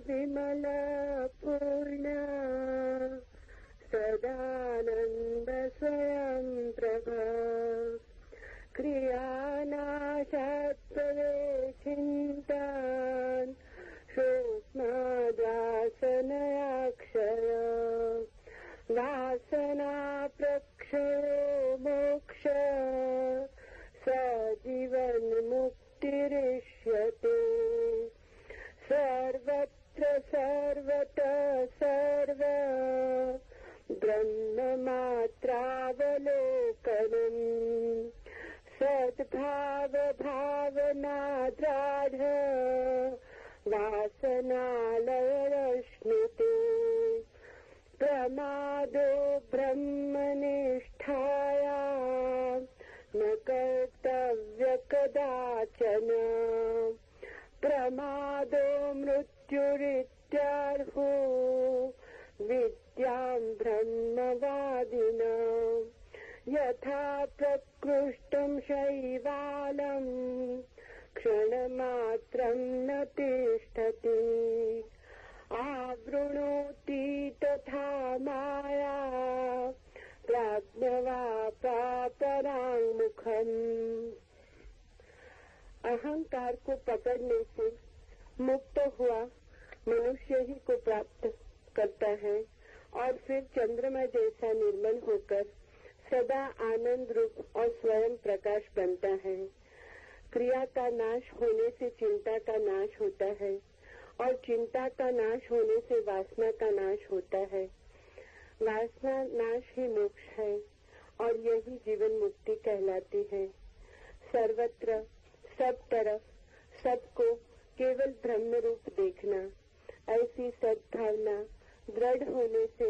विमल पूर्ण सदानंद स्वयं प्रभा क्रियानाशात्प्रवेशिन्तान् सूक्ष्मदासनयाक्षर वासना प्रक्षयो मोक्ष सजीवन मुक्तिरिष्यते सर्वत्र सर्वतः सर्व ब्रह्ममात्रावलोकनम् सद्भाव भावनाद्राढ वासनालयरश्नुते प्रमादो ब्रह्मनिष्ठाया न कर्तव्य कदाचन प्रमादो मृत्युरित्यार्हो विद्यां ब्रह्मवादिना यथा प्रकृष्टं शैवालं क्षणमात्रं न तिष्ठति आवृणोति तथा माया प्राज्ञवापापराङ्मुखम्। अहंकार को पकड़ने से मुक्त हुआ मनुष्य ही को प्राप्त करता है और फिर चंद्रमा जैसा निर्मल होकर सदा आनंद रूप और स्वयं प्रकाश बनता है। क्रिया का नाश होने से चिंता का नाश होता है और चिंता का नाश होने से वासना का नाश होता है। वासना नाश ही मोक्ष है और यही जीवन मुक्ति कहलाती है। सर्वत्र सब तरफ सबको केवल ब्रह्म रूप देखना, ऐसी सद्भावना दृढ़ होने से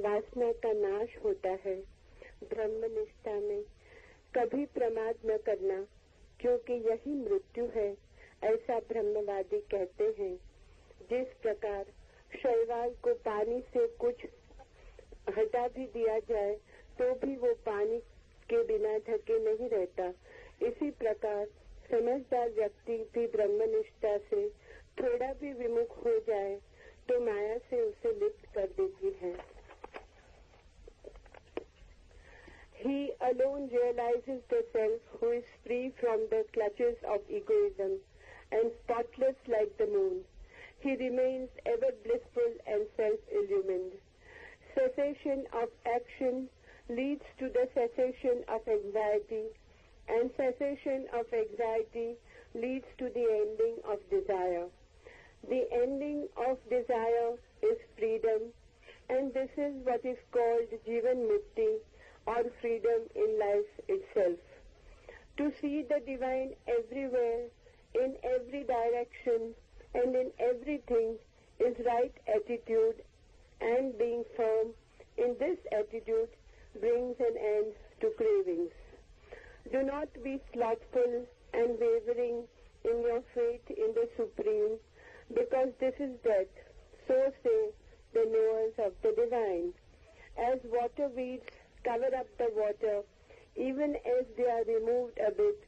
वासना का नाश होता है। ब्रह्मनिष्ठा में कभी प्रमाद न करना, क्योंकि यही मृत्यु है, ऐसा ब्रह्मवादी कहते हैं। जिस प्रकार शैवाल को पानी से कुछ हटा भी दिया जाए तो भी वो पानी के बिना ढके नहीं रहता, इसी प्रकार समझदार व्यक्ति भी ब्रह्मनिष्ठा से थोड़ा भी विमुख हो जाए तो माया से उसे लिप्त कर देती है। He alone realizes the self who is free from the clutches of egoism and spotless like the moon. He remains ever blissful and self-illumined. Cessation of action leads to the cessation of anxiety, and cessation of anxiety leads to the ending of desire. The ending of desire is freedom, and this is what is called Jivan Mukti, or freedom in life itself. To see the divine everywhere, in every direction, and in everything is right attitude, and being firm in this attitude brings an end to cravings. Do not be slothful and wavering in your faith in the Supreme, because this is death, so say the knowers of the divine. As water weeds cover up the water, even as they are removed a bit,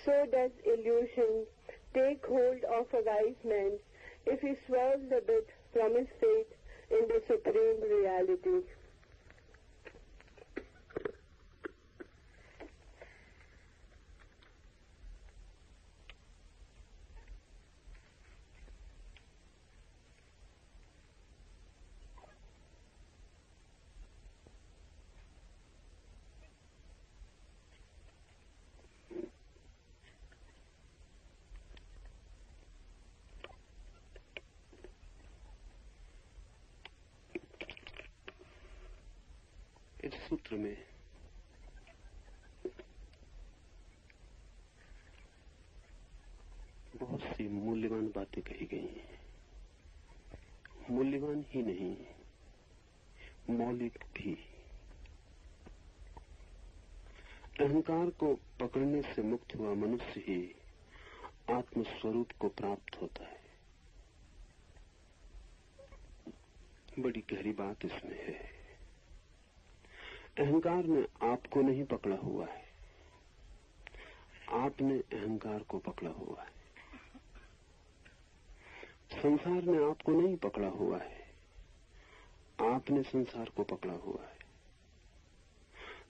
so does illusion take hold of a wise man if he swerves a bit from his faith in the Supreme Reality. इस सूत्र में बहुत सी मूल्यवान बातें कही गई हैं। मूल्यवान ही नहीं, मौलिक भी। अहंकार को पकड़ने से मुक्त हुआ मनुष्य ही आत्मस्वरूप को प्राप्त होता है। बड़ी गहरी बात इसमें है। अहंकार ने आपको नहीं पकड़ा हुआ है, आपने अहंकार को पकड़ा हुआ है। संसार ने आपको नहीं पकड़ा हुआ है, आपने संसार को पकड़ा हुआ है।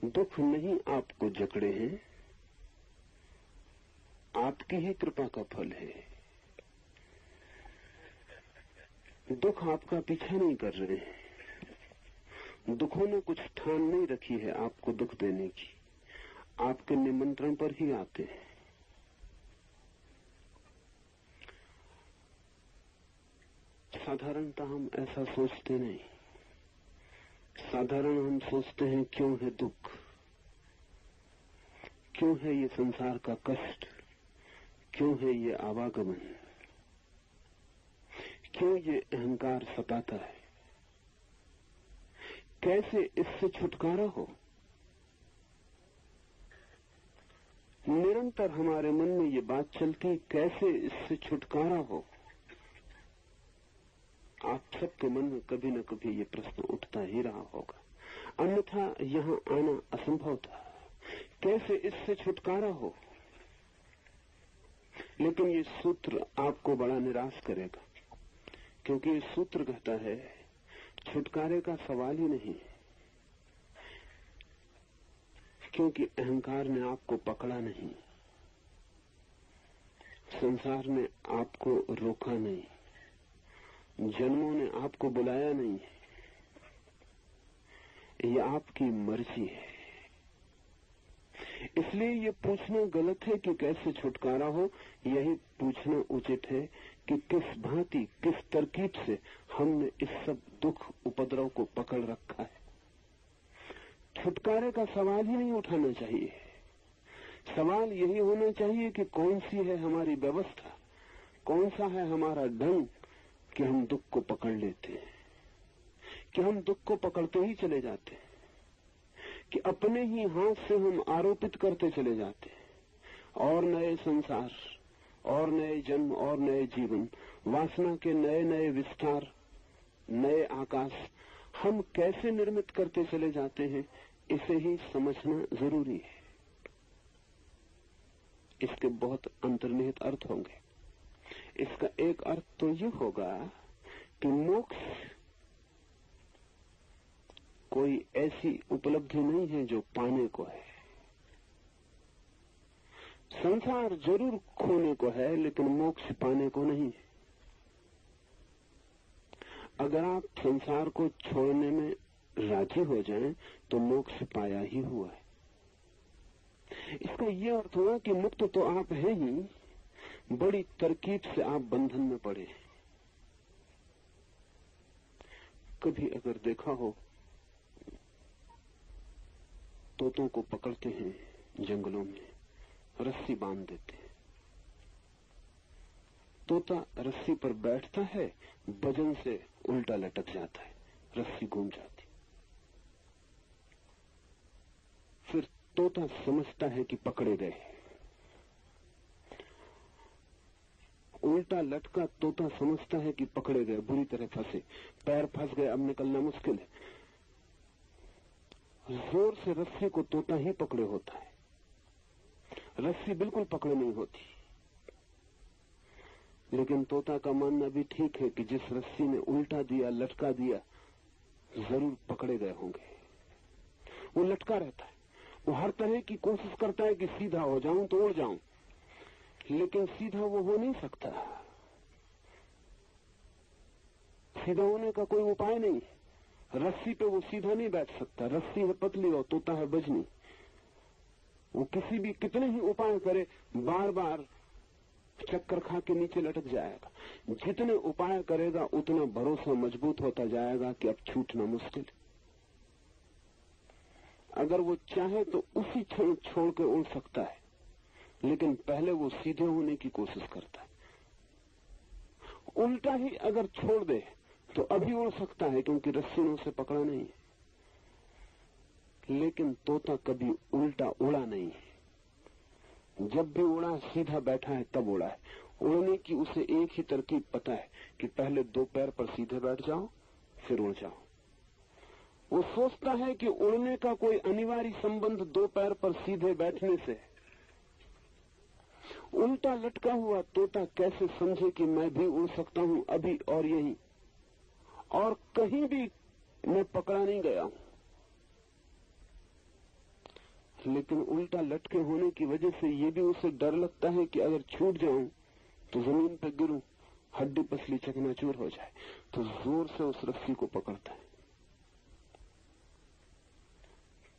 दुख नहीं आपको जकड़े हैं, आपकी ही कृपा का फल है। दुख आपका पीछा नहीं कर रहे हैं, दुखों ने कुछ ठान नहीं रखी है आपको दुख देने की, आपके निमंत्रण पर ही आते हैं। साधारणता हम ऐसा सोचते नहीं। साधारण हम सोचते हैं क्यों है दुख, क्यों है ये संसार का कष्ट, क्यों है ये आवागमन, क्यों ये अहंकार सताता है, कैसे इससे छुटकारा हो। निरंतर हमारे मन में ये बात चलती, कैसे इससे छुटकारा हो। आप सबके मन में कभी न कभी ये प्रश्न उठता ही रहा होगा, अन्यथा यहाँ आना असंभव था। कैसे इससे छुटकारा हो। लेकिन ये सूत्र आपको बड़ा निराश करेगा, क्योंकि ये सूत्र कहता है छुटकारे का सवाल ही नहीं, क्योंकि अहंकार ने आपको पकड़ा नहीं, संसार ने आपको रोका नहीं, जन्मों ने आपको बुलाया नहीं, ये आपकी मर्जी है। इसलिए ये पूछना गलत है कि कैसे छुटकारा हो, यही पूछना उचित है कि किस भांति, किस तरकीब से हमने इस सब दुख उपद्रव को पकड़ रखा है। छुटकारे का सवाल ही नहीं उठाना चाहिए। सवाल यही होना चाहिए कि कौन सी है हमारी व्यवस्था, कौन सा है हमारा ढंग कि हम दुख को पकड़ लेते हैं, कि हम दुख को पकड़ते ही चले जाते हैं, कि अपने ही हाथ से हम आरोपित करते चले जाते हैं। और नए संसार और नए जन्म और नए जीवन, वासना के नए नए विस्तार, नए आकाश हम कैसे निर्मित करते चले जाते हैं, इसे ही समझना जरूरी है। इसके बहुत अंतर्निहित अर्थ होंगे। इसका एक अर्थ तो ये होगा कि मोक्ष कोई ऐसी उपलब्धि नहीं है जो पाने को है। संसार जरूर खोने को है, लेकिन मोक्ष पाने को नहीं है। अगर आप संसार को छोड़ने में राजी हो जाएं, तो मोक्ष पाया ही हुआ है। इसका यह अर्थ हुआ कि मुक्त तो आप हैं ही, बड़ी तरकीब से आप बंधन में पड़े। कभी अगर देखा हो, तोतों को पकड़ते हैं जंगलों में, रस्सी बांध देते हैं। तोता रस्सी पर बैठता है, वजन से उल्टा लटक जाता है, रस्सी घूम जाती। फिर तोता समझता है कि पकड़े गए। उल्टा लटका तोता समझता है कि पकड़े गए, बुरी तरह फंसे, पैर फंस गए, अब निकलना मुश्किल है। जोर से रस्सी को तोता ही पकड़े होता है, रस्सी बिल्कुल पकड़े नहीं होती। लेकिन तोता का मानना भी ठीक है कि जिस रस्सी ने उल्टा दिया, लटका दिया, जरूर पकड़े गए होंगे। वो लटका रहता है, वो हर तरह की कोशिश करता है कि सीधा हो जाऊं तो उड़ जाऊं, लेकिन सीधा वो हो नहीं सकता। सीधा होने का कोई उपाय नहीं। रस्सी पे वो सीधा नहीं बैठ सकता, रस्सी है पतली और तोता है बजनी। वो किसी भी कितने ही उपाय करे, बार बार चक्कर खा के नीचे लटक जाएगा। जितने उपाय करेगा उतना भरोसा मजबूत होता जाएगा कि अब छूटना मुश्किल। अगर वो चाहे तो उसी क्षण छोड़ के उड़ सकता है, लेकिन पहले वो सीधे होने की कोशिश करता है। उल्टा ही अगर छोड़ दे तो अभी उड़ सकता है, क्योंकि रस्सी ने उसे पकड़ा नहीं है। लेकिन तोता कभी उल्टा उड़ा नहीं है। जब भी उड़ा, सीधा बैठा है तब उड़ा है। उड़ने की उसे एक ही तरकीब पता है कि पहले दो पैर पर सीधे बैठ जाओ, फिर उड़ जाओ। वो सोचता है कि उड़ने का कोई अनिवार्य संबंध दो पैर पर सीधे बैठने से। उल्टा लटका हुआ तोता कैसे समझे कि मैं भी उड़ सकता हूं अभी और यहीं, और कहीं भी मैं पकड़ा नहीं गया हूं। लेकिन उल्टा लटके होने की वजह से ये भी उसे डर लगता है कि अगर छूट जाऊं तो जमीन पर गिरूं, हड्डी पसली चकनाचूर हो जाए, तो जोर से उस रस्सी को पकड़ता है।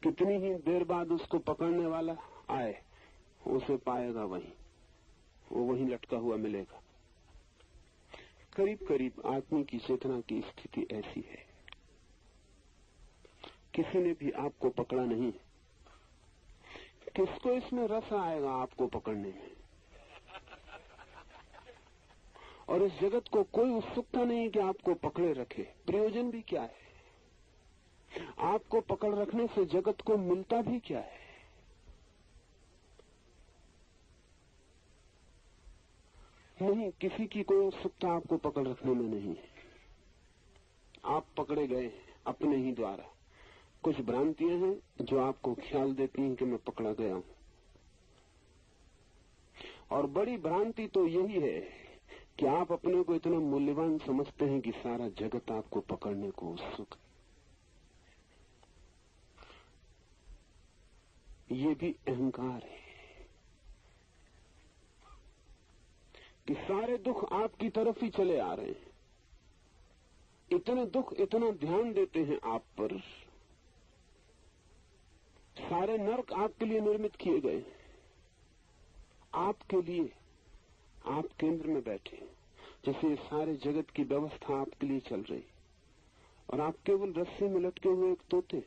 कितनी ही देर बाद उसको पकड़ने वाला आए, उसे पाएगा वहीं, वो वहीं लटका हुआ मिलेगा। करीब करीब आदमी की चेतना की स्थिति ऐसी है। किसी ने भी आपको पकड़ा नहीं, किसको इसमें रस आएगा आपको पकड़ने में? और इस जगत को कोई उत्सुकता नहीं कि आपको पकड़े रखे। प्रयोजन भी क्या है? आपको पकड़ रखने से जगत को मिलता भी क्या है? नहीं, किसी की कोई उत्सुकता आपको पकड़ रखने में नहीं है। आप पकड़े गए अपने ही द्वारा। कुछ भ्रांतियां हैं जो आपको ख्याल देती हैं कि मैं पकड़ा गया हूं, और बड़ी भ्रांति तो यही है कि आप अपने को इतना मूल्यवान समझते हैं कि सारा जगत आपको पकड़ने को उत्सुक है। ये भी अहंकार है कि सारे दुख आपकी तरफ ही चले आ रहे हैं। इतने दुख इतना ध्यान देते हैं आप पर, सारे नरक आपके लिए निर्मित किए गए, आपके लिए। आप केंद्र में बैठे, जैसे सारे जगत की व्यवस्था आपके लिए चल रही, और आप केवल रस्सी में लटके हुए एक तोते।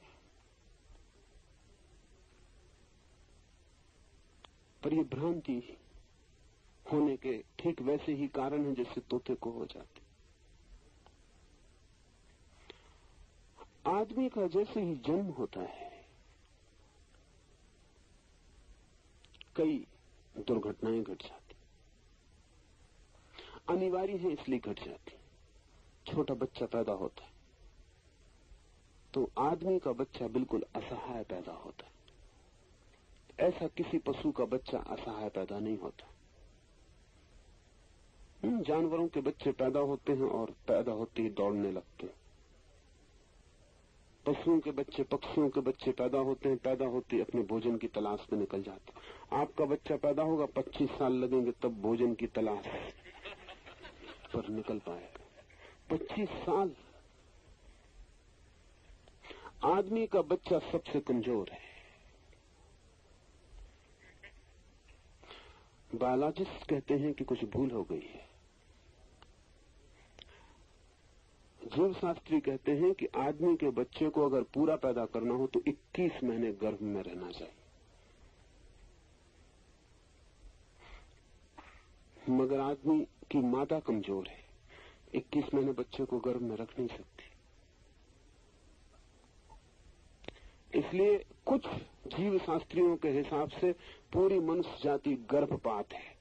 पर ये भ्रांति होने के ठीक वैसे ही कारण है जैसे तोते को हो जाते। आदमी का जैसे ही जन्म होता है, कई दुर्घटनाएं घट जाती, अनिवार्य है इसलिए घट जाती। छोटा बच्चा पैदा होता है तो आदमी का बच्चा बिल्कुल असहाय पैदा होता है। ऐसा किसी पशु का बच्चा असहाय पैदा नहीं होता। जानवरों के बच्चे पैदा होते हैं और पैदा होते ही दौड़ने लगते हैं। पशुओं के बच्चे, पक्षियों के बच्चे पैदा होते हैं, पैदा होते ही अपने भोजन की तलाश में निकल जाते हैं। आपका बच्चा पैदा होगा, 25 साल लगेंगे तब भोजन की तलाश पर निकल पाएगा। 25 साल। आदमी का बच्चा सबसे कमजोर है। बायोलॉजिस्ट कहते हैं कि कुछ भूल हो गई है। जीव शास्त्री कहते हैं कि आदमी के बच्चे को अगर पूरा पैदा करना हो तो 21 महीने गर्भ में रहना चाहिए। मगर आदमी की मादा कमजोर है, 21 महीने बच्चे को गर्भ में रख नहीं सकती। इसलिए कुछ जीव शास्त्रियों के हिसाब से पूरी मनुष्य जाति गर्भपात है।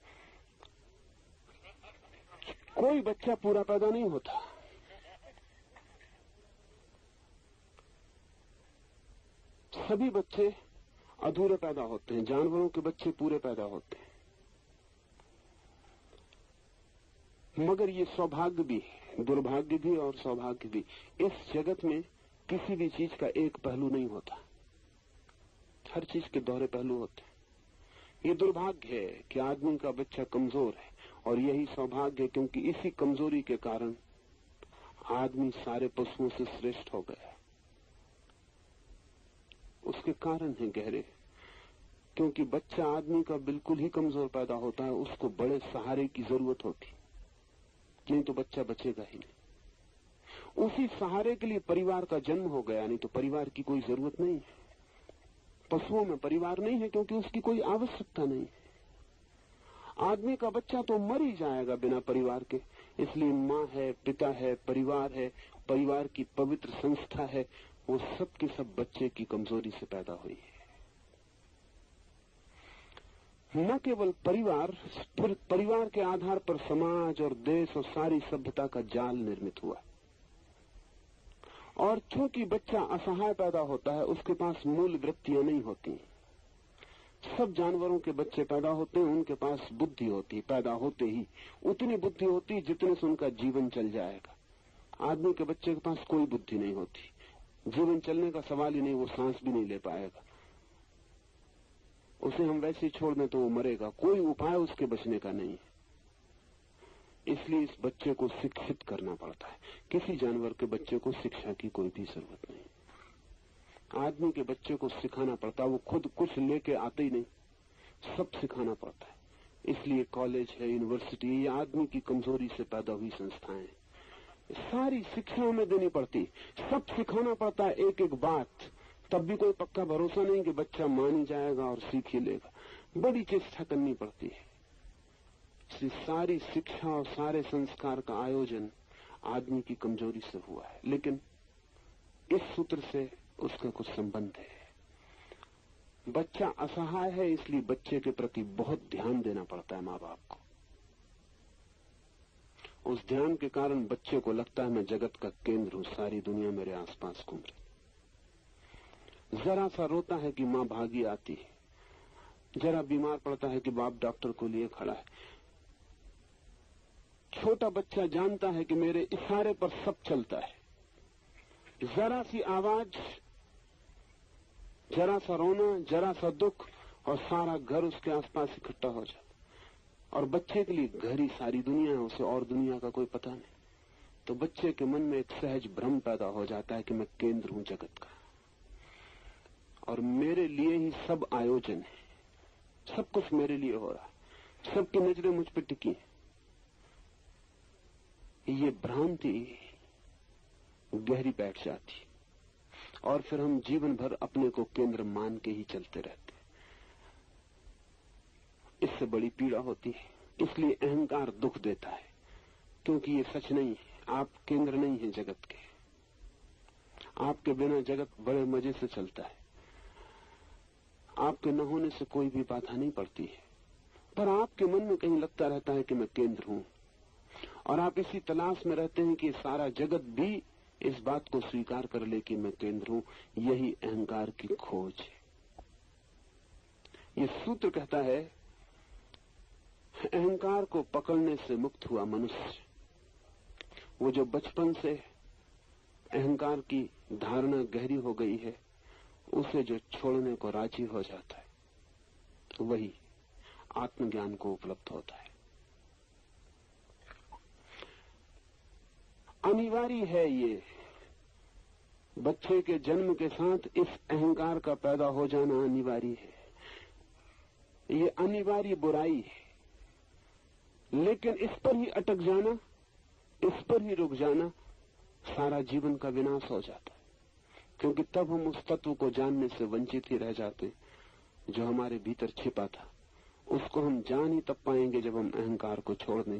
कोई बच्चा पूरा पैदा नहीं होता। सभी बच्चे अधूरे पैदा होते हैं। जानवरों के बच्चे पूरे पैदा होते हैं। मगर ये सौभाग्य भी, दुर्भाग्य भी और सौभाग्य भी। इस जगत में किसी भी चीज का एक पहलू नहीं होता, हर चीज के दोहरे पहलू होते हैं। ये दुर्भाग्य है कि आदमी का बच्चा कमजोर है, और यही सौभाग्य है क्योंकि इसी कमजोरी के कारण आदमी सारे पशुओं से श्रेष्ठ हो गया। उसके कारण है गहरे, क्योंकि बच्चा आदमी का बिल्कुल ही कमजोर पैदा होता है, उसको बड़े सहारे की जरूरत होती, नहीं तो बच्चा बचेगा ही नहीं। उसी सहारे के लिए परिवार का जन्म हो गया, नहीं तो परिवार की कोई जरूरत नहीं है। पशुओं में परिवार नहीं है क्योंकि उसकी कोई आवश्यकता नहीं है। आदमी का बच्चा तो मर ही जाएगा बिना परिवार के, इसलिए माँ है, पिता है, परिवार है, परिवार की पवित्र संस्था है, वो सब के सब बच्चे की कमजोरी से पैदा हुई है। न केवल परिवार, फिर परिवार के आधार पर समाज और देश और सारी सभ्यता का जाल निर्मित हुआ। और क्योंकि बच्चा असहाय पैदा होता है, उसके पास मूल वृत्तियां नहीं होती। सब जानवरों के बच्चे पैदा होते हैं, उनके पास बुद्धि होती, पैदा होते ही उतनी बुद्धि होती जितने से उनका जीवन चल जाएगा। आदमी के बच्चे के पास कोई बुद्धि नहीं होती, जीवन चलने का सवाल ही नहीं, वो सांस भी नहीं ले पाएगा। उसे हम वैसे ही छोड़ दें तो वो मरेगा, कोई उपाय उसके बचने का नहीं है। इसलिए इस बच्चे को शिक्षित करना पड़ता है। किसी जानवर के बच्चे को शिक्षा की कोई भी जरूरत नहीं, आदमी के बच्चे को सिखाना पड़ता है। वो खुद कुछ लेके आते ही नहीं, सब सिखाना पड़ता है। इसलिए कॉलेज है, यूनिवर्सिटी, ये आदमी की कमजोरी से पैदा हुई संस्थाएं, सारी शिक्षा हमें देनी पड़ती, सब सिखाना पड़ता है एक एक बात। तब भी कोई पक्का भरोसा नहीं कि बच्चा मान ही जाएगा और सीख ही लेगा, बड़ी चेष्टा करनी पड़ती है। इसलिए सारी शिक्षा और सारे संस्कार का आयोजन आदमी की कमजोरी से हुआ है। लेकिन इस सूत्र से उसका कुछ संबंध है। बच्चा असहाय है, इसलिए बच्चे के प्रति बहुत ध्यान देना पड़ता है माँ बाप को। उस ध्यान के कारण बच्चे को लगता है मैं जगत का केंद्र हूं, सारी दुनिया मेरे आसपास घूम रही। जरा सा रोता है कि माँ भागी आती है, जरा बीमार पड़ता है कि बाप डॉक्टर को लिए खड़ा है। छोटा बच्चा जानता है कि मेरे इशारे पर सब चलता है। जरा सी आवाज, जरा सा रोना, जरा सा दुख और सारा घर उसके आसपास इकट्ठा हो जाता। और बच्चे के लिए घर ही सारी दुनिया है, उसे और दुनिया का कोई पता नहीं। तो बच्चे के मन में एक सहज भ्रम पैदा हो जाता है कि मैं केंद्र हूं जगत का और मेरे लिए ही सब आयोजन है, सब कुछ मेरे लिए हो रहा है, सबकी नजरें मुझ पर टिकी है। ये भ्रांति गहरी बैठ जाती और फिर हम जीवन भर अपने को केंद्र मान के ही चलते रहते। इससे बड़ी पीड़ा होती है। इसलिए अहंकार दुख देता है, क्योंकि ये सच नहीं है। आप केंद्र नहीं है जगत के, आपके बिना जगत बड़े मजे से चलता है। आपके न होने से कोई भी बाधा नहीं पड़ती है, पर आपके मन में कहीं लगता रहता है कि मैं केंद्र हूं, और आप इसी तलाश में रहते हैं कि सारा जगत भी इस बात को स्वीकार कर ले कि मैं केंद्र हूं। यही अहंकार की खोज है। ये सूत्र कहता है, अहंकार को पकड़ने से मुक्त हुआ मनुष्य, वो जो बचपन से अहंकार की धारणा गहरी हो गई है, उसे जो छोड़ने को राजी हो जाता है, वही आत्मज्ञान को उपलब्ध होता है। अनिवार्य है ये, बच्चे के जन्म के साथ इस अहंकार का पैदा हो जाना अनिवार्य है। ये अनिवार्य बुराई है, लेकिन इस पर ही अटक जाना, इस पर ही रुक जाना, सारा जीवन का विनाश हो जाता है। क्योंकि तब हम उस तत्व को जानने से वंचित ही रह जाते जो हमारे भीतर छिपा था। उसको हम जान ही तब पाएंगे जब हम अहंकार को छोड़ दें।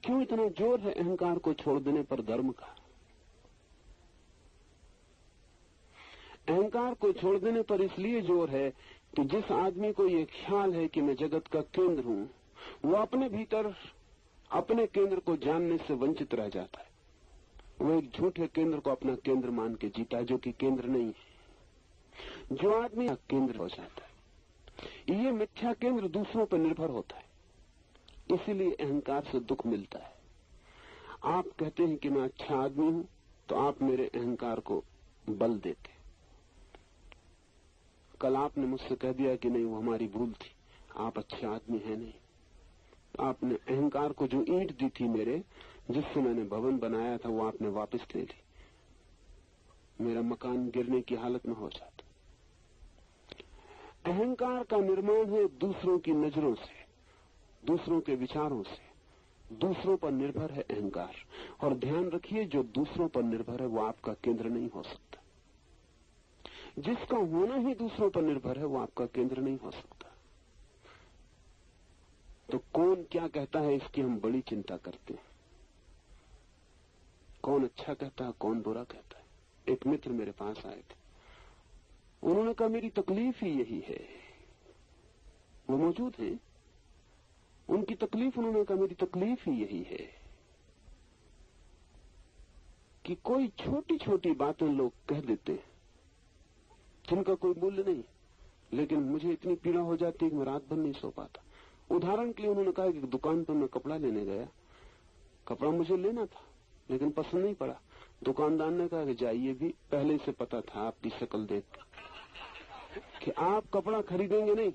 क्यों इतना जोर है अहंकार को छोड़ देने पर धर्म का? अहंकार को छोड़ देने पर इसलिए जोर है कि जिस आदमी को ये ख्याल है कि मैं जगत का केंद्र हूं, वो अपने भीतर अपने केंद्र को जानने से वंचित रह जाता है। वो एक झूठे केंद्र को अपना केंद्र मान के जीता है, जो कि केंद्र नहीं है। जो आदमी केंद्र हो जाता है, ये मिथ्या केंद्र दूसरों पर निर्भर होता है, इसीलिए अहंकार से दुख मिलता है। आप कहते हैं कि मैं अच्छा आदमी हूं, तो आप मेरे अहंकार को बल देते। कल आपने मुझसे कह दिया कि नहीं, वो हमारी भूल थी, आप अच्छे आदमी हैं नहीं। आपने अहंकार को जो ईंट दी थी मेरे, जिससे मैंने भवन बनाया था, वो आपने वापस ले ली। मेरा मकान गिरने की हालत में हो जाता। अहंकार का निर्माण है दूसरों की नजरों से, दूसरों के विचारों से। दूसरों पर निर्भर है अहंकार। और ध्यान रखिए, जो दूसरों पर निर्भर है वो आपका केंद्र नहीं हो सकता। जिसका होना ही दूसरों पर निर्भर है वो आपका केंद्र नहीं हो सकता। तो कौन क्या कहता है, इसकी हम बड़ी चिंता करते हैं। कौन अच्छा कहता है, कौन बुरा कहता है। एक मित्र मेरे पास आए थे, उन्होंने कहा मेरी तकलीफ ही यही है। वो मौजूद हैं, उनकी तकलीफ, उन्होंने कहा मेरी तकलीफ ही यही है कि कोई छोटी छोटी बातें लोग कह देते हैं जिनका कोई मूल्य नहीं, लेकिन मुझे इतनी पीड़ा हो जाती है कि मैं रात भर नहीं सो पाता। उदाहरण के लिए उन्होंने कहा कि दुकान पर मैं कपड़ा लेने गया, कपड़ा मुझे लेना था लेकिन पसंद नहीं पड़ा। दुकानदार ने कहा कि जाइए, भी पहले से पता था आपकी शक्ल देख कि आप कपड़ा खरीदेंगे नहीं।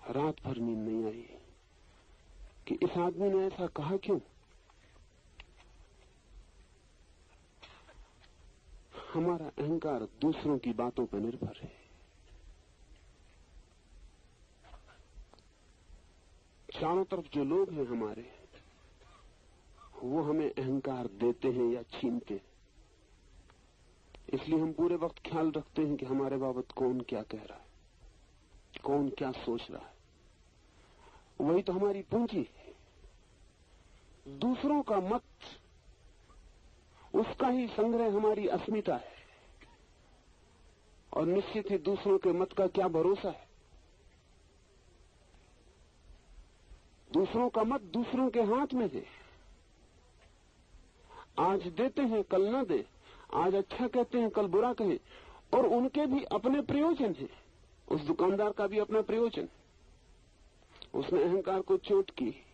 रात भर नींद नहीं आई कि इस आदमी ने ऐसा कहा क्यों। हमारा अहंकार दूसरों की बातों पर निर्भर है। चारों तरफ जो लोग हैं हमारे, वो हमें अहंकार देते हैं या छीनते हैं। इसलिए हम पूरे वक्त ख्याल रखते हैं कि हमारे बाबत कौन क्या कह रहा है, कौन क्या सोच रहा है। वही तो हमारी पूंजी है। दूसरों का मत, उसका ही संग्रह हमारी अस्मिता है। और निश्चित ही दूसरों के मत का क्या भरोसा है। दूसरों का मत दूसरों के हाथ में है। आज देते हैं कल न दे, आज अच्छा कहते हैं कल बुरा कहें। और उनके भी अपने प्रयोजन हैं। उस दुकानदार का भी अपना प्रयोजन। उसने अहंकार को चोट की।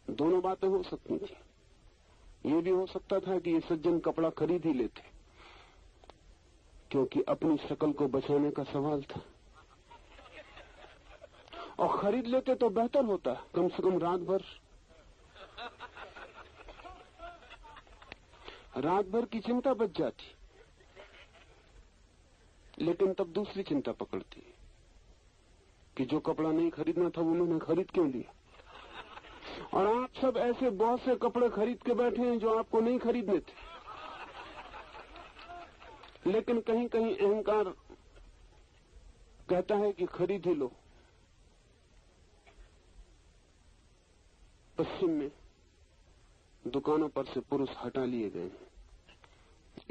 दोनों बातें हो सकती थी। ये भी हो सकता था कि ये सज्जन कपड़ा खरीद ही लेते, क्योंकि अपनी शक्ल को बचाने का सवाल था। और खरीद लेते तो बेहतर होता, कम से कम रात भर की चिंता बच जाती। लेकिन तब दूसरी चिंता पकड़ती कि जो कपड़ा नहीं खरीदना था वो मैंने खरीद क्यों लिया। और आप सब ऐसे बहुत से कपड़े खरीद के बैठे हैं जो आपको नहीं खरीदने थे। लेकिन कहीं कहीं अहंकार कहता है कि खरीद ही लो। पश्चिम में दुकानों पर से पुरुष हटा लिए गए,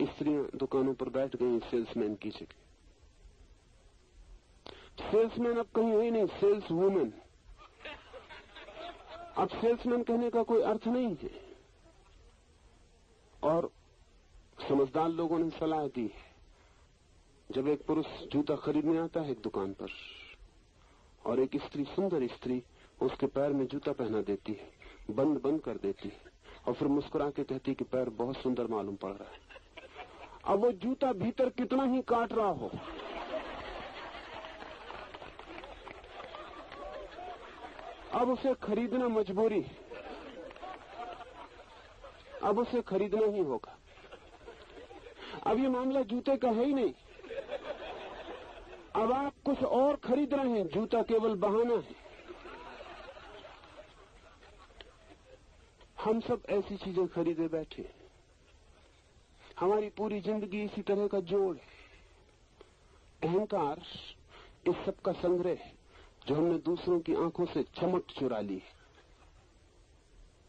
स्त्रियां दुकानों पर बैठ गई सेल्समैन की जगह। सेल्समैन अब कहीं है नहीं, सेल्स वुमेन। अब सेल्समैन कहने का कोई अर्थ नहीं है। और समझदार लोगों ने सलाह दी है, जब एक पुरुष जूता खरीदने आता है एक दुकान पर और एक स्त्री, सुंदर स्त्री, उसके पैर में जूता पहना देती है, बंद कर देती है और फिर मुस्कुरा के कहती है कि पैर बहुत सुंदर मालूम पड़ रहा है। अब वो जूता भीतर कितना ही काट रहा हो, अब उसे खरीदना मजबूरी, अब उसे खरीदना ही होगा। अब ये मामला जूते का है ही नहीं। अब आप कुछ और खरीद रहे हैं, जूता केवल बहाना है। हम सब ऐसी चीजें खरीदे बैठे। हमारी पूरी जिंदगी इसी तरह का जोड़ है। अहंकार इस सब का संग्रह है जो हमने दूसरों की आंखों से चमक चुरा ली,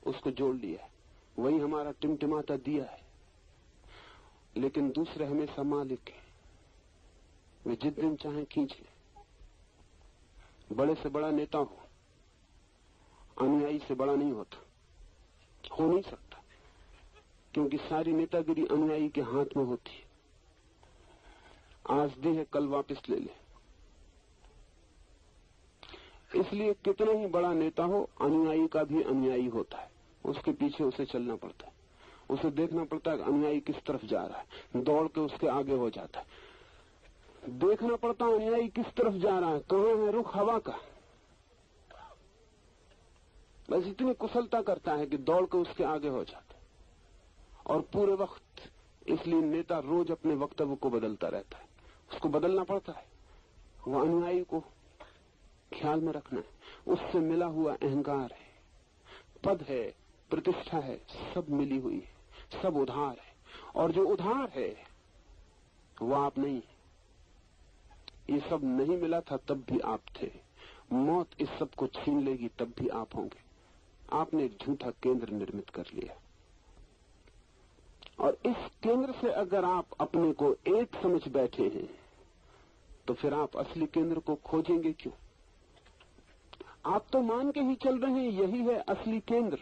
उसको जोड़ लिया। वही हमारा टिमटिमाता दिया है। लेकिन दूसरे हमेशा मालिक है, वे जिस दिन चाहे खींच ले। बड़े से बड़ा नेता हो, अनुयायी से बड़ा नहीं होता, हो नहीं सकता, क्योंकि सारी नेतागिरी अनुयायी के हाथ में होती है। आज दी है कल वापस ले ले। इसलिए कितना ही बड़ा नेता हो, अनुयायी का भी अनुयायी होता है। उसके पीछे उसे चलना पड़ता है, उसे देखना पड़ता है कि अनुयायी किस तरफ जा रहा है, दौड़ के उसके आगे हो जाता है। देखना पड़ता है अनुयायी किस तरफ जा रहा है, कहां है रुख हवा का। बस इतनी कुशलता करता है कि दौड़ के उसके आगे हो जाता है। और पूरे वक्त इसलिए नेता रोज अपने वक्तव्य को बदलता रहता है, उसको बदलना पड़ता है। वो अनुयायी को ख्याल में रखना है। उससे मिला हुआ अहंकार है, पद है, प्रतिष्ठा है, सब मिली हुई है, सब उधार है। और जो उधार है वो आप नहीं है। ये सब नहीं मिला था तब भी आप थे। मौत इस सब को छीन लेगी तब भी आप होंगे। आपने एक झूठा केंद्र निर्मित कर लिया, और इस केंद्र से अगर आप अपने को एक समझ बैठे हैं तो फिर आप असली केंद्र को खोजेंगे क्यों? आप तो मान के ही चल रहे हैं यही है असली केंद्र,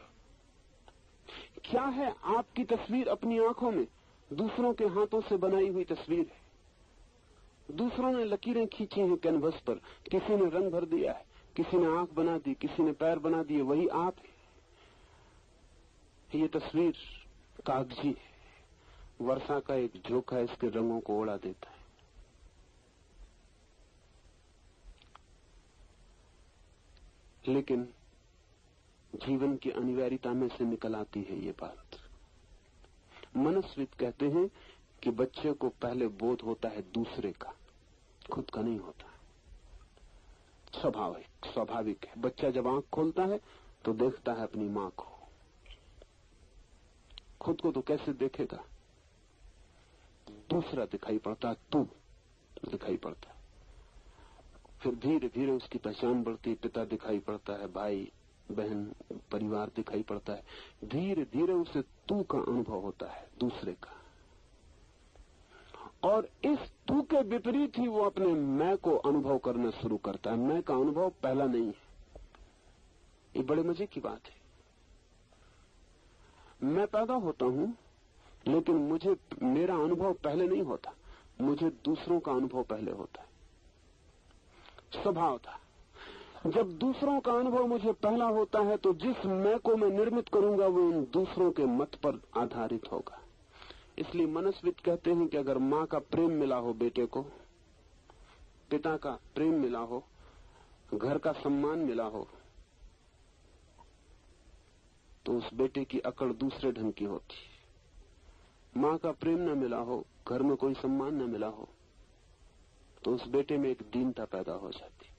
क्या है आपकी तस्वीर अपनी आंखों में? दूसरों के हाथों से बनाई हुई तस्वीर है। दूसरों ने लकीरें खींची हैं कैनवस पर, किसी ने रंग भर दिया है, किसी ने आंख बना दी, किसी ने पैर बना दिए, वही आप है। ये तस्वीर कागजी है, वर्षा का एक झोंका इसके रंगों को उड़ा देता है। लेकिन जीवन की अनिवार्यता में से निकल आती है ये बात। मनस्विद कहते हैं कि बच्चे को पहले बोध होता है दूसरे का, खुद का नहीं होता। स्वाभाविक है। बच्चा जब आंख खोलता है तो देखता है अपनी मां को, खुद को तो कैसे देखेगा? दूसरा दिखाई पड़ता, तू दिखाई पड़ता। फिर धीरे धीरे उसकी पहचान बढ़ती, पिता दिखाई पड़ता है, भाई बहन परिवार दिखाई पड़ता है। धीरे धीरे उसे तू का अनुभव होता है, दूसरे का। और इस तू के विपरीत ही वो अपने मैं को अनुभव करना शुरू करता है। मैं का अनुभव पहला नहीं है। ये बड़े मजे की बात है। मैं पैदा होता हूं, लेकिन मेरा अनुभव पहले नहीं होता, मुझे दूसरों का अनुभव पहले होता है। स्वभाव था। जब दूसरों का अनुभव मुझे पहला होता है तो जिस मैं को मैं निर्मित करूंगा वो उन दूसरों के मत पर आधारित होगा। इसलिए मनस्विद कहते हैं कि अगर मां का प्रेम मिला हो बेटे को, पिता का प्रेम मिला हो, घर का सम्मान मिला हो, तो उस बेटे की अकड़ दूसरे ढंग की होती। मां का प्रेम न मिला हो, घर में कोई सम्मान न मिला हो, तो उस बेटे में एक दीनता पैदा हो जाती।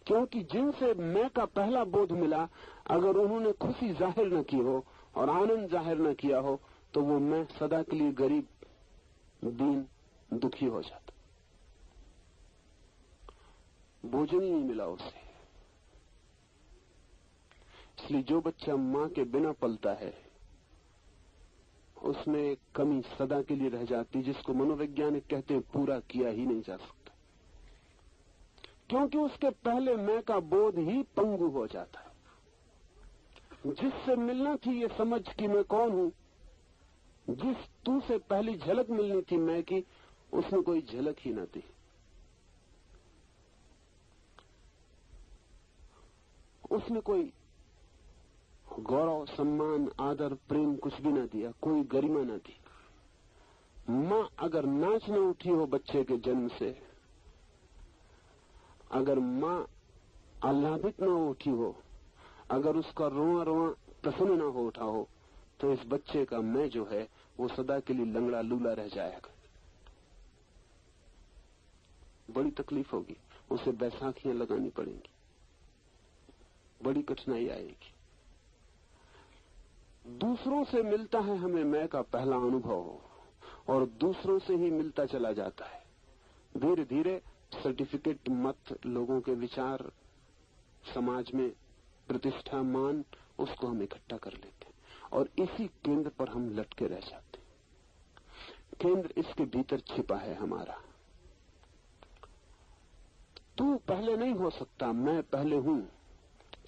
क्योंकि जिनसे मैं का पहला बोध मिला, अगर उन्होंने खुशी जाहिर न की हो और आनंद जाहिर न किया हो, तो वो मैं सदा के लिए गरीब, दीन, दुखी हो जाता। भोजन ही नहीं मिला उसे। इसलिए जो बच्चा मां के बिना पलता है, उसमें एक कमी सदा के लिए रह जाती, जिसको मनोवैज्ञानिक कहते हैं पूरा किया ही नहीं जा सकता। क्योंकि उसके पहले मैं का बोध ही पंगु हो जाता है। जिससे मिलना थी ये समझ कि मैं कौन हूं, जिस तू से पहली झलक मिलनी थी मैं की, उसने कोई झलक ही न दी। उसने कोई गौरव, सम्मान, आदर, प्रेम कुछ भी न दिया, कोई गरिमा न दी। मां अगर नाच न उठी हो बच्चे के जन्म से, अगर मां आह्लादित न उठी हो, अगर उसका रोआ रोआ प्रसन्न न हो उठा हो, तो इस बच्चे का मैं जो है वो सदा के लिए लंगड़ा लूला रह जाएगा। बड़ी तकलीफ होगी, उसे बैसाखियां लगानी पड़ेंगी, बड़ी कठिनाई आएगी। दूसरों से मिलता है हमें मैं का पहला अनुभव, और दूसरों से ही मिलता चला जाता है। धीरे धीरे सर्टिफिकेट, मत, लोगों के विचार, समाज में प्रतिष्ठा, मान, उसको हम इकट्ठा कर लेते हैं और इसी केंद्र पर हम लटके रह जाते हैं। केंद्र इसके भीतर छिपा है हमारा। तू पहले नहीं हो सकता, मैं पहले हूं,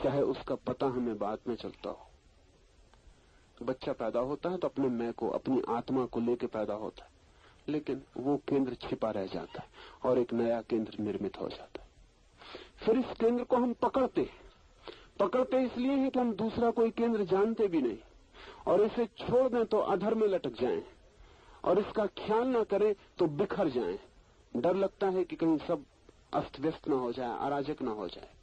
चाहे उसका पता हमें बाद में चलता हो। बच्चा पैदा होता है तो अपने मैं को, अपनी आत्मा को लेके पैदा होता है, लेकिन वो केंद्र छिपा रह जाता है और एक नया केंद्र निर्मित हो जाता है। फिर इस केंद्र को हम पकड़ते इसलिए हैं कि हम दूसरा कोई केंद्र जानते भी नहीं, और इसे छोड़ दें तो अधर में लटक जाएं, और इसका ख्याल ना करें तो बिखर जाएं। डर लगता है कि कहीं सब अस्त व्यस्त न हो जाए, अराजक न हो जाए,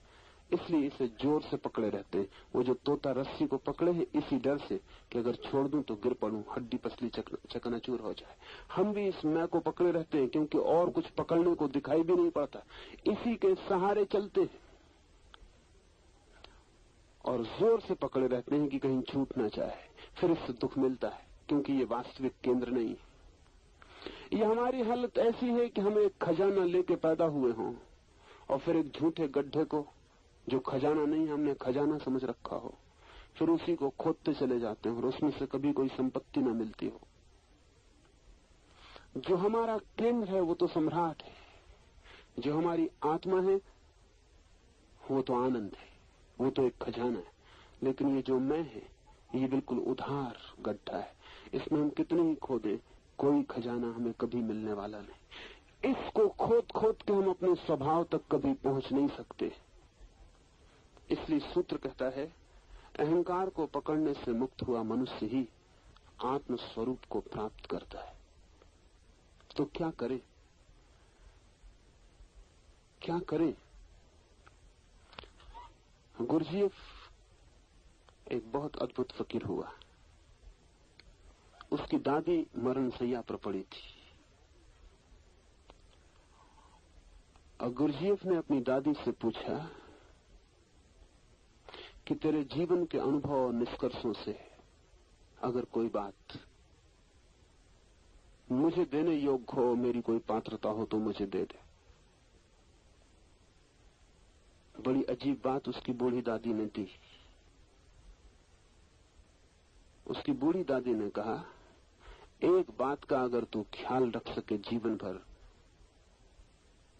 इसलिए इसे जोर से पकड़े रहते हैं। वो जो तोता रस्सी को पकड़े हैं इसी डर से कि अगर छोड़ दूं तो गिर पड़ूं, हड्डी पसली चकनाचूर हो जाए। हम भी इस मैं को पकड़े रहते हैं क्योंकि और कुछ पकड़ने को दिखाई भी नहीं पड़ता, इसी के सहारे चलते हैं और जोर से पकड़े रहते हैं कि कहीं छूट ना जाए। फिर इससे दुख मिलता है क्योंकि ये वास्तविक केंद्र नहीं है। ये हमारी हालत ऐसी है कि हम एक खजाना लेके पैदा हुए हों और फिर एक झूठे गड्ढे को, जो खजाना नहीं हमने खजाना समझ रखा हो, फिर उसी को खोदते चले जाते हैं और उसमें से कभी कोई संपत्ति न मिलती हो। जो हमारा केंद्र है वो तो सम्राट है, जो हमारी आत्मा है वो तो आनंद है, वो तो एक खजाना है। लेकिन ये जो मैं है ये बिल्कुल उधार गड्ढा है, इसमें हम कितने ही खोदें कोई खजाना हमें कभी मिलने वाला नहीं। इसको खोद खोद के हम अपने स्वभाव तक कभी पहुंच नहीं सकते। इसलिए सूत्र कहता है, अहंकार को पकड़ने से मुक्त हुआ मनुष्य ही आत्म स्वरूप को प्राप्त करता है। तो क्या करें, क्या करें? गुरजीएफ एक बहुत अद्भुत फकीर हुआ। उसकी दादी मरण शैया पर पड़ी थी और गुरजीएफ ने अपनी दादी से पूछा कि तेरे जीवन के अनुभव और निष्कर्षों से अगर कोई बात मुझे देने योग्य हो, मेरी कोई पात्रता हो तो मुझे दे दे। बड़ी अजीब बात उसकी बूढ़ी दादी ने दी। उसकी बूढ़ी दादी ने कहा, एक बात का अगर तू ख्याल रख सके जीवन भर,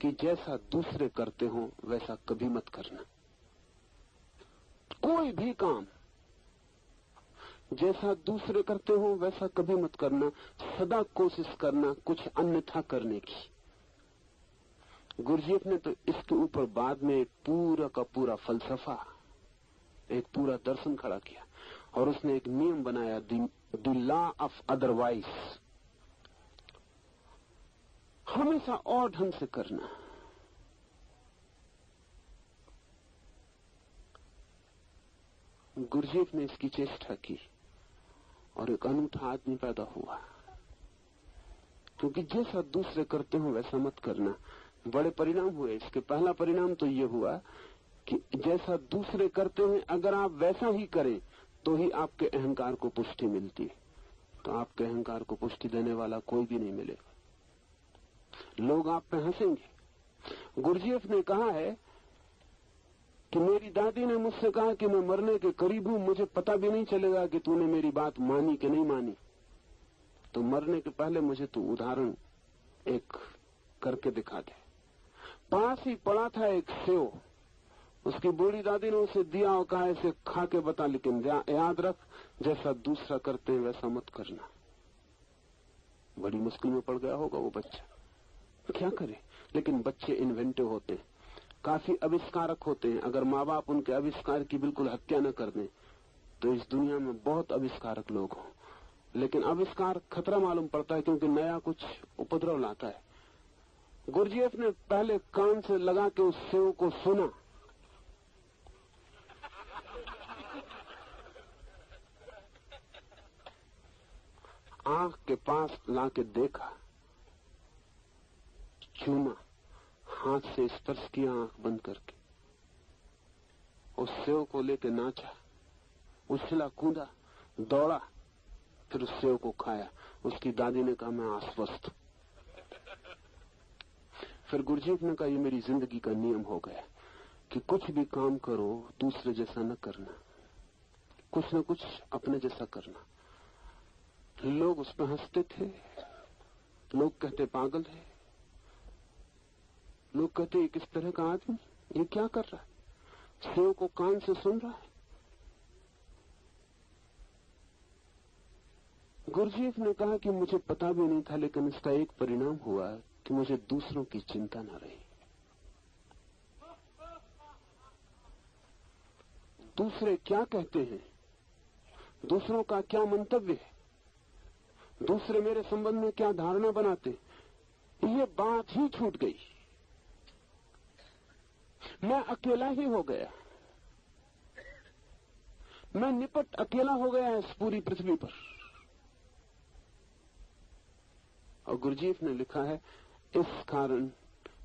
कि जैसा दूसरे करते हो वैसा कभी मत करना। कोई भी काम जैसा दूसरे करते हो वैसा कभी मत करना, सदा कोशिश करना कुछ अन्यथा करने की। गुरजीएफ ने तो इसके ऊपर बाद में एक पूरा का पूरा फलसफा, एक पूरा दर्शन खड़ा किया और उसने एक नियम बनाया, द लॉ ऑफ अदरवाइज। हमेशा और ढंग से करना। गुरजीएफ ने इसकी चेष्टा की और एक अनूठा आदमी पैदा हुआ। क्योंकि जैसा दूसरे करते हो वैसा मत करना। बड़े परिणाम हुए इसके। पहला परिणाम तो ये हुआ कि जैसा दूसरे करते हैं अगर आप वैसा ही करें तो ही आपके अहंकार को पुष्टि मिलती है। तो आपके अहंकार को पुष्टि देने वाला कोई भी नहीं मिलेगा। लोग आप पे हंसेंगे। गुरजीएफ ने कहा है कि मेरी दादी ने मुझसे कहा कि मैं मरने के करीब हूं, मुझे पता भी नहीं चलेगा कि तूने मेरी बात मानी कि नहीं मानी। तो मरने के पहले मुझे तू उदाहरण एक करके दिखा दे। पास ही पड़ा था एक सेव, उसकी बूढ़ी दादी ने उसे दिया और कहा, इसे खा के बता, लेकिन याद रख जैसा दूसरा करते हैं वैसा मत करना। बड़ी मुश्किल में पड़ गया होगा वो बच्चा, क्या करे। लेकिन बच्चे इन्वेंटिव होते हैं, काफी आविष्कारक होते हैं। अगर माँ बाप उनके आविष्कार की बिल्कुल हत्या न कर दें तो इस दुनिया में बहुत आविष्कारक लोग हों। लेकिन आविष्कार खतरा मालूम पड़ता है क्योंकि नया कुछ उपद्रव लाता है। गुरजीएफ ने पहले कान से लगा के उस सेव को सुना, आंख के पास लाके देखा, चूमा, हाथ से स्पर्श किया आंख बंद करके, उस सेव को लेके नाचा, उछला कूदा, दौड़ा, फिर उस सेव को खाया। उसकी दादी ने कहा, मैं आश्वस्त। फिर गुरजीएफ ने कहा, ये मेरी जिंदगी का नियम हो गया कि कुछ भी काम करो दूसरे जैसा न करना, कुछ न कुछ अपने जैसा करना। लोग उस पर हंसते थे, लोग कहते पागल है, लोग कहते ये किस तरह का आदमी, ये क्या कर रहा है, सेव को कान से सुन रहा है। गुरजीएफ ने कहा कि मुझे पता भी नहीं था, लेकिन इसका एक परिणाम हुआ कि मुझे दूसरों की चिंता न रही। दूसरे क्या कहते हैं, दूसरों का क्या मंतव्य है, दूसरे मेरे संबंध में क्या धारणा बनाते, ये बात ही छूट गई। मैं अकेला ही हो गया, मैं निपट अकेला हो गया इस पूरी पृथ्वी पर। और गुरजीएफ ने लिखा है, इस कारण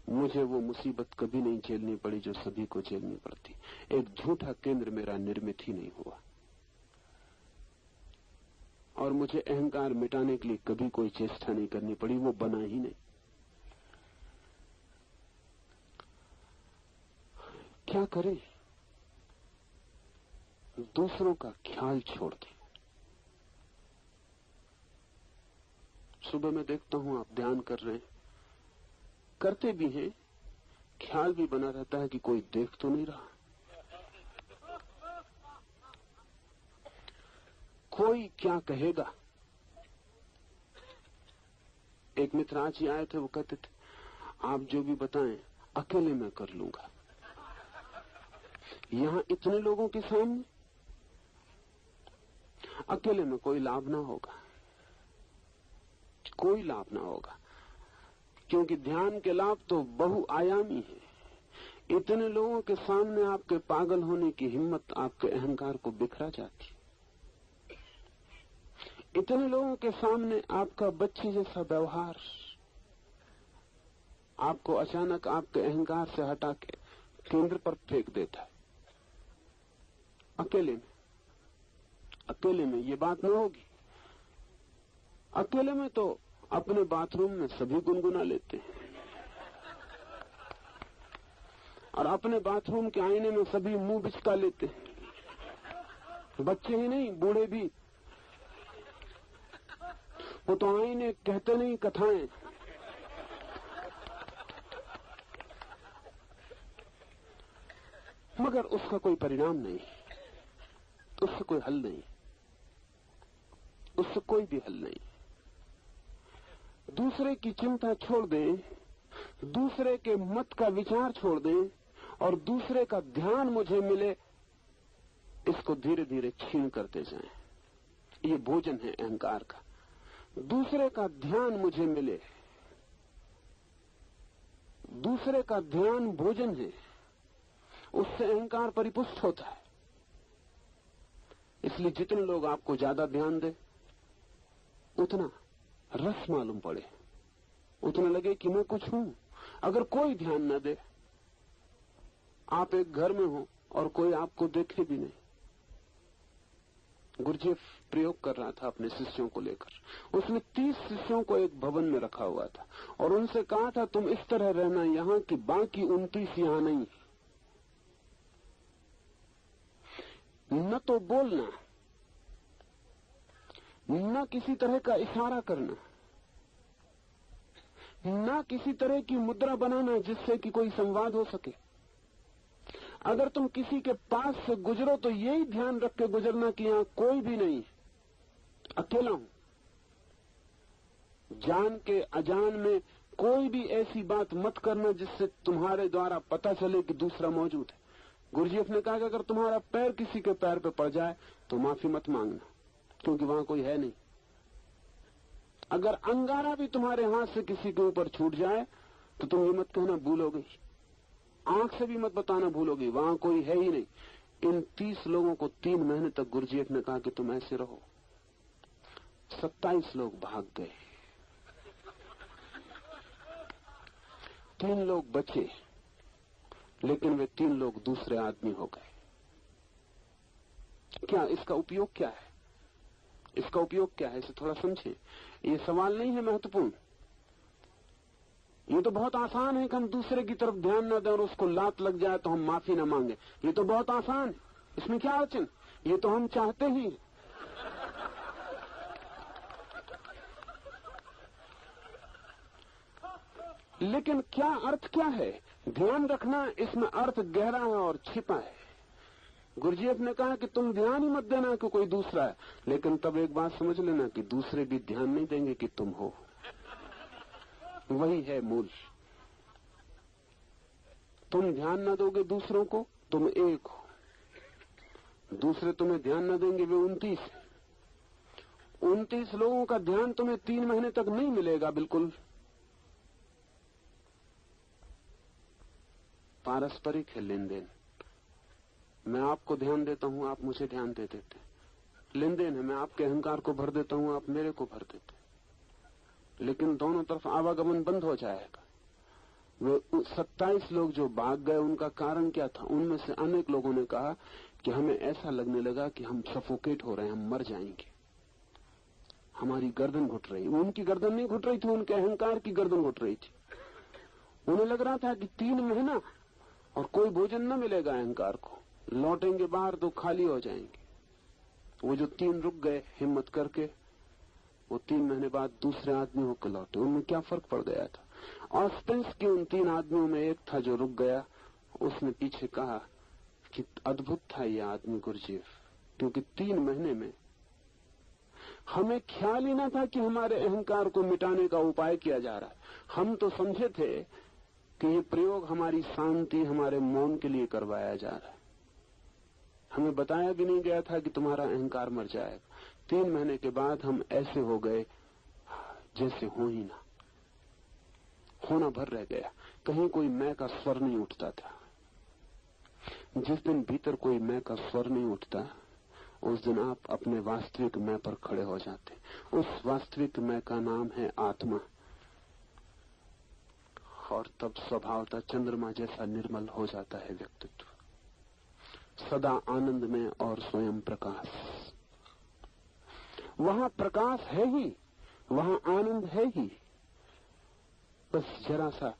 मुझे वो मुसीबत कभी नहीं झेलनी पड़ी जो सभी को झेलनी पड़ती। एक झूठा केंद्र मेरा निर्मित ही नहीं हुआ और मुझे अहंकार मिटाने के लिए कभी कोई चेष्टा नहीं करनी पड़ी, वो बना ही नहीं। क्या करें? दूसरों का ख्याल छोड़ दें। सुबह मैं देखता हूं आप ध्यान कर रहे हैं, करते भी हैं, ख्याल भी बना रहता है कि कोई देख तो नहीं रहा। कोई क्या कहेगा। एक मित्र आज ही आए थे, वो कहते थे आप जो भी बताएं अकेले मैं कर लूंगा। यहां इतने लोगों के सामने अकेले में कोई लाभ ना होगा, कोई लाभ ना होगा, क्योंकि ध्यान के लाभ तो बहुआयामी है। इतने लोगों के सामने आपके पागल होने की हिम्मत आपके अहंकार को बिखरा जाती। इतने लोगों के सामने आपका बच्चे जैसा व्यवहार आपको अचानक आपके अहंकार से हटा के केंद्र पर फेंक देता है। अकेले में ये बात न होगी। अकेले में तो अपने बाथरूम में सभी गुनगुना लेते हैं और अपने बाथरूम के आईने में सभी मुंह बिचका लेते हैं। बच्चे ही नहीं, बूढ़े भी। वो तो आईने कहते नहीं कथाएं। मगर उसका कोई परिणाम नहीं, उससे कोई हल नहीं, उससे कोई भी हल नहीं। दूसरे की चिंता छोड़ दें, दूसरे के मत का विचार छोड़ दें और दूसरे का ध्यान मुझे मिले, इसको धीरे धीरे छीन करते जाएं। ये भोजन है अहंकार का। दूसरे का ध्यान मुझे मिले, दूसरे का ध्यान भोजन है, उससे अहंकार परिपुष्ट होता है। इसलिए जितने लोग आपको ज्यादा ध्यान दे, उतना रस मालूम पड़े, उतना लगे कि मैं कुछ हूं। अगर कोई ध्यान न दे, आप एक घर में हो और कोई आपको देखे भी नहीं। गुरुजीएफ प्रयोग कर रहा था अपने शिष्यों को लेकर। उसने 30 शिष्यों को एक भवन में रखा हुआ था और उनसे कहा था तुम इस तरह रहना यहां कि बाकी 29 यहां नहीं। न तो बोलना, न किसी तरह का इशारा करना, न किसी तरह की मुद्रा बनाना जिससे कि कोई संवाद हो सके। अगर तुम किसी के पास से गुजरो तो यही ध्यान रख के गुजरना कि यहां कोई भी नहीं, अकेला हूं। जान के अजान में कोई भी ऐसी बात मत करना जिससे तुम्हारे द्वारा पता चले कि दूसरा मौजूद है। गुरुजीएफ ने कहा कि अगर तुम्हारा पैर किसी के पैर पे पड़ जाए तो माफी मत मांगना, क्योंकि वहां कोई है नहीं। अगर अंगारा भी तुम्हारे हाथ से किसी के ऊपर छूट जाए तो तुम ये मत कहना भूल हो गई, आंख से भी मत बताना भूल हो गई, वहां कोई है ही नहीं। इन 30 लोगों को 3 महीने तक गुरुजीएफ ने कहा कि तुम ऐसे रहो। 27 लोग भाग गए, 3 लोग बचे, लेकिन वे 3 लोग दूसरे आदमी हो गए। क्या इसका उपयोग क्या है? इसका उपयोग क्या है, इसे थोड़ा समझें। ये सवाल नहीं है महत्वपूर्ण। ये तो बहुत आसान है कि हम दूसरे की तरफ ध्यान न दें और उसको लात लग जाए तो हम माफी न मांगे। ये तो बहुत आसान है, इसमें क्या अड़चन? ये तो हम चाहते ही। लेकिन क्या अर्थ क्या है? ध्यान रखना, इसमें अर्थ गहरा है और छिपा है। गुरुजीएफ ने कहा कि तुम ध्यान ही मत देना कि कोई दूसरा है, लेकिन तब एक बात समझ लेना कि दूसरे भी ध्यान नहीं देंगे कि तुम हो। वही है मूल। तुम ध्यान न दोगे दूसरों को, तुम एक हो। दूसरे तुम्हें ध्यान न देंगे, वे 29 है। 29 लोगों का ध्यान तुम्हें 3 महीने तक नहीं मिलेगा। बिल्कुल पारस्परिक है लेन देन। मैं आपको ध्यान देता हूं, आप मुझे ध्यान दे देते। लेन देन है, मैं आपके अहंकार को भर देता हूं, आप मेरे को भर देते। लेकिन दोनों तरफ आवागमन बंद हो जाएगा। वे 27 लोग जो भाग गए, उनका कारण क्या था? उनमें से अनेक लोगों ने कहा कि हमें ऐसा लगने लगा कि हम सफोकेट हो रहे हैं, हम मर जाएंगे, हमारी गर्दन घुट रही। उनकी गर्दन नहीं घुट रही थी, उनके अहंकार की गर्दन घुट रही थी। उन्हें लग रहा था कि 3 महीना और कोई भोजन न मिलेगा अहंकार को, लौटेंगे बाहर तो खाली हो जाएंगे। वो जो 3 रुक गए हिम्मत करके, वो 3 महीने बाद दूसरे आदमी होकर लौटे। उनमें क्या फर्क पड़ गया था? ऑस्पेंस के उन 3 आदमियों में एक था जो रुक गया। उसने पीछे कहा कि अद्भुत था ये आदमी गुरुजीएफ, क्योंकि 3 महीने में हमें ख्याल ही ना था कि हमारे अहंकार को मिटाने का उपाय किया जा रहा है। हम तो समझे थे कि ये प्रयोग हमारी शांति, हमारे मौन के लिए करवाया जा रहा है। हमें बताया भी नहीं गया था कि तुम्हारा अहंकार मर जाएगा। 3 महीने के बाद हम ऐसे हो गए जैसे हो ही ना, होना भर रह गया। कहीं कोई मैं का स्वर नहीं उठता था। जिस दिन भीतर कोई मैं का स्वर नहीं उठता, उस दिन आप अपने वास्तविक मैं पर खड़े हो जाते। उस वास्तविक मैं का नाम है आत्मा। और तब स्वभावतः चंद्रमा जैसा निर्मल हो जाता है व्यक्तित्व, सदा आनंद में और स्वयं प्रकाश। वहां प्रकाश है ही, वहां आनंद है ही। बस जरा सा